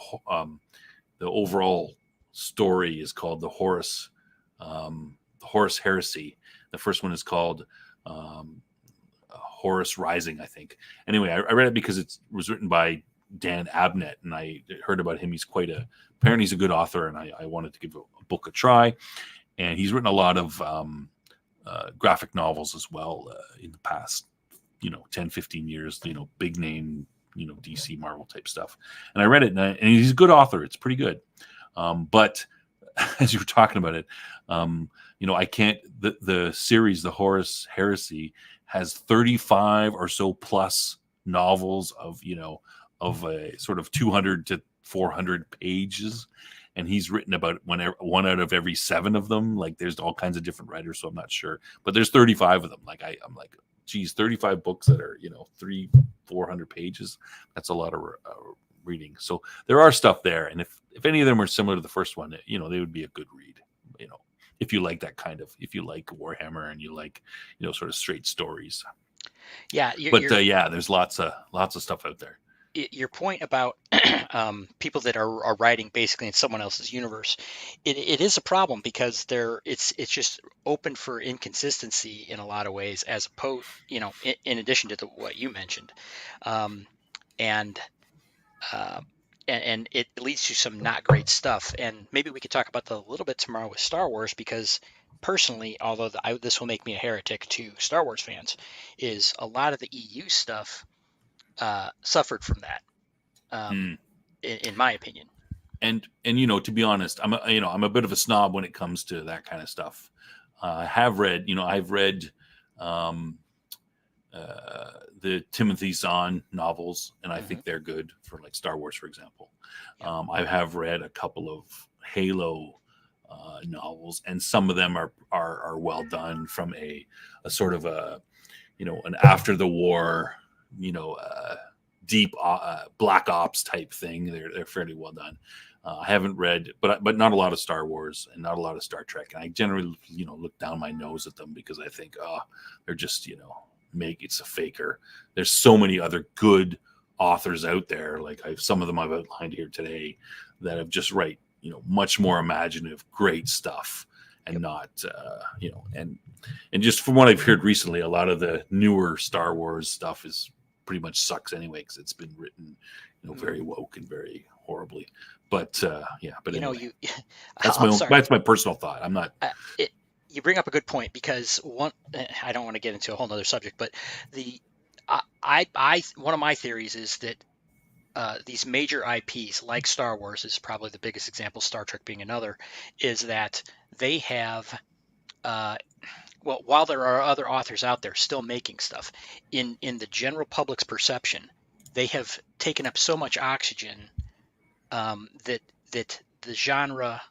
overall story is called the Horus Heresy. The first one is called Horus Rising, I think. Anyway, I read it because it was written by Dan Abnett, and I heard about him. Apparently he's a good author, and I wanted to give a book a try. And he's written a lot of graphic novels as well in the past, 10, 15 years, big name, DC, Marvel type stuff. And I read it, and he's a good author. It's pretty good. But as you were talking about it, I can't, the series, the Horus Heresy, has 35 or so plus novels of a sort of 200 to 400 pages. And he's written about one out of every 7 of them. Like, there's all kinds of different writers, so I'm not sure. But there's 35 of them. Like, I'm like, geez, 35 books that are, 300-400 pages. That's a lot of reading. So there are stuff there. And if any of them are similar to the first one, they would be a good read, if you like that kind of, if you like Warhammer and you like, sort of straight stories.
Yeah.
There's lots of stuff out there.
Your point about people that are writing basically in someone else's universe, it is a problem because it's just open for inconsistency in a lot of ways, as opposed, in addition to what you mentioned, and it leads to some not great stuff. And maybe we could talk about that a little bit tomorrow with Star Wars, because personally, although this will make me a heretic to Star Wars fans, is a lot of the EU stuff suffered from that, in my opinion.
And to be honest, I'm a bit of a snob when it comes to that kind of stuff. I've read the Timothy Zahn novels, and I think they're good for, like, Star Wars, for example.
Yeah.
I have read a couple of Halo novels, and some of them are well done from a sort of an after the war, deep Black Ops type thing. They're fairly well done. I haven't read, but not a lot of Star Wars and not a lot of Star Trek. And I generally, look down my nose at them because I think, they're just, it's a faker. There's so many other good authors out there. Like, some of them I've outlined here today that have just write, much more imaginative, great stuff. And not, and just from what I've heard recently, a lot of the newer Star Wars stuff is pretty much sucks anyway, because it's been written, very woke and very horribly. But anyway, that's my personal thought. I'm not.
You bring up a good point, because I don't want to get into a whole nother subject, but one of my theories is that these major IPs like Star Wars is probably the biggest example, Star Trek being another, is that they have, while there are other authors out there still making stuff, in the general public's perception, they have taken up so much oxygen that the genre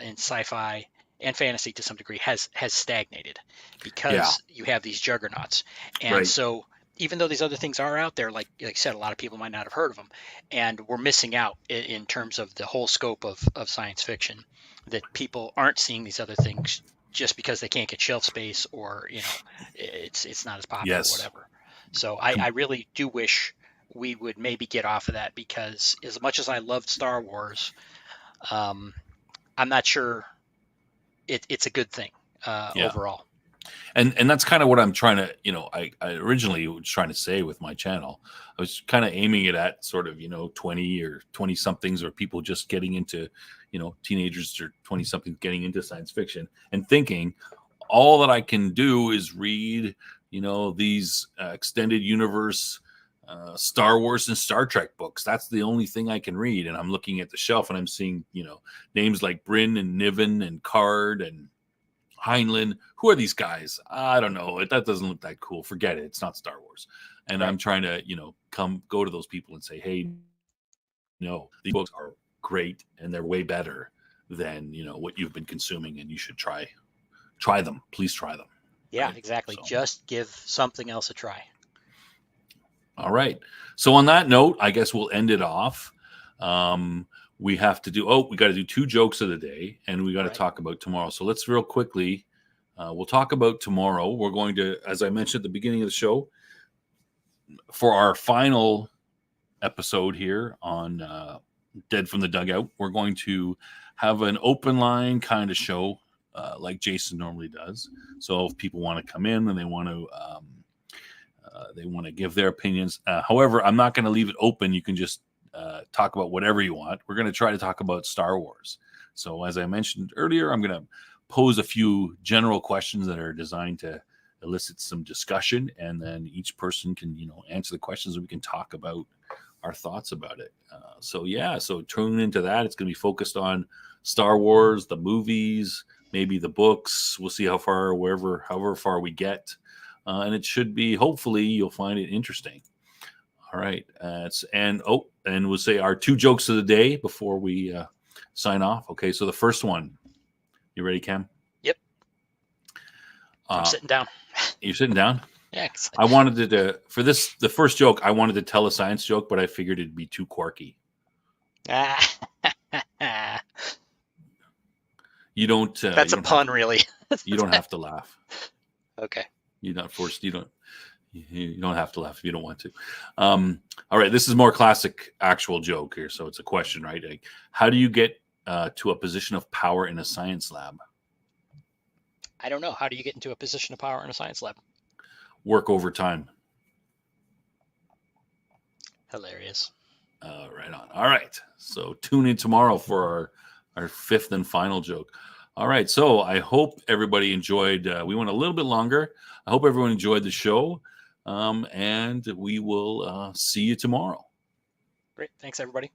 in sci-fi and fantasy to some degree has stagnated, because you have these juggernauts. And
right.
So even though these other things are out there, like I said, a lot of people might not have heard of them, and we're missing out in terms of the whole scope of science fiction, that people aren't seeing these other things just because they can't get shelf space, or it's not as popular, or whatever. So I really do wish we would maybe get off of that, because as much as I loved Star Wars, I'm not sure it's a good thing overall.
And that's kind of what I'm trying to, I originally was trying to say with my channel. I was kind of aiming it at sort of, 20 or 20 somethings, or people just getting into, teenagers or 20 somethings getting into science fiction, and thinking all that I can do is read, these extended universe Star Wars and Star Trek books. That's the only thing I can read. And I'm looking at the shelf and I'm seeing, names like Bryn and Niven and Card and Heinlein. Who are these guys? I don't know. That doesn't look that cool. Forget it. It's not Star Wars. And I'm trying to, go to those people and say, hey, no, these books are great and they're way better than, what you've been consuming, and you should try them. Please try them.
Yeah,
right?
exactly.
So,
just give something else a try.
all right. So on that note, I guess we'll end it off. We have to we got to do 2 jokes of the day, and we got to talk about tomorrow. So let's real quickly, we'll talk about tomorrow. We're going to, as I mentioned at the beginning of the show, for our final episode here on Dead from the Dugout, we're going to have an open line kind of show like Jason normally does. So if people want to come in and they want to give their opinions. However, I'm not going to leave it open. You can just talk about whatever you want. We're going to try to talk about Star Wars. So as I mentioned earlier, I'm going to pose a few general questions that are designed to elicit some discussion, and then each person can, answer the questions, and we can talk about our thoughts about it. So tune into that. It's going to be focused on Star Wars, the movies, maybe the books. We'll see however far we get. And it should be, hopefully you'll find it interesting. All right. And we'll say our 2 jokes of the day before we sign off. Okay. So the first one, you ready, Cam?
Yep. I'm sitting down.
You're sitting down?
Yeah.
I wanted to, the first joke, I wanted to tell a science joke, but I figured it'd be too quirky. You don't.
That's a pun, really.
You don't have to laugh.
Okay.
You're not forced. You don't have to laugh if you don't want to. All right. This is more classic actual joke here. So it's a question, right? Like, how do you get to a position of power in a science lab?
I don't know. How do you get into a position of power in a science lab?
Work overtime.
Hilarious.
Right on. All right. So tune in tomorrow for our 5th and final joke. All right. So I hope everybody enjoyed. We went a little bit longer. I hope everyone enjoyed the show. And we will see you tomorrow.
Great. Thanks, everybody.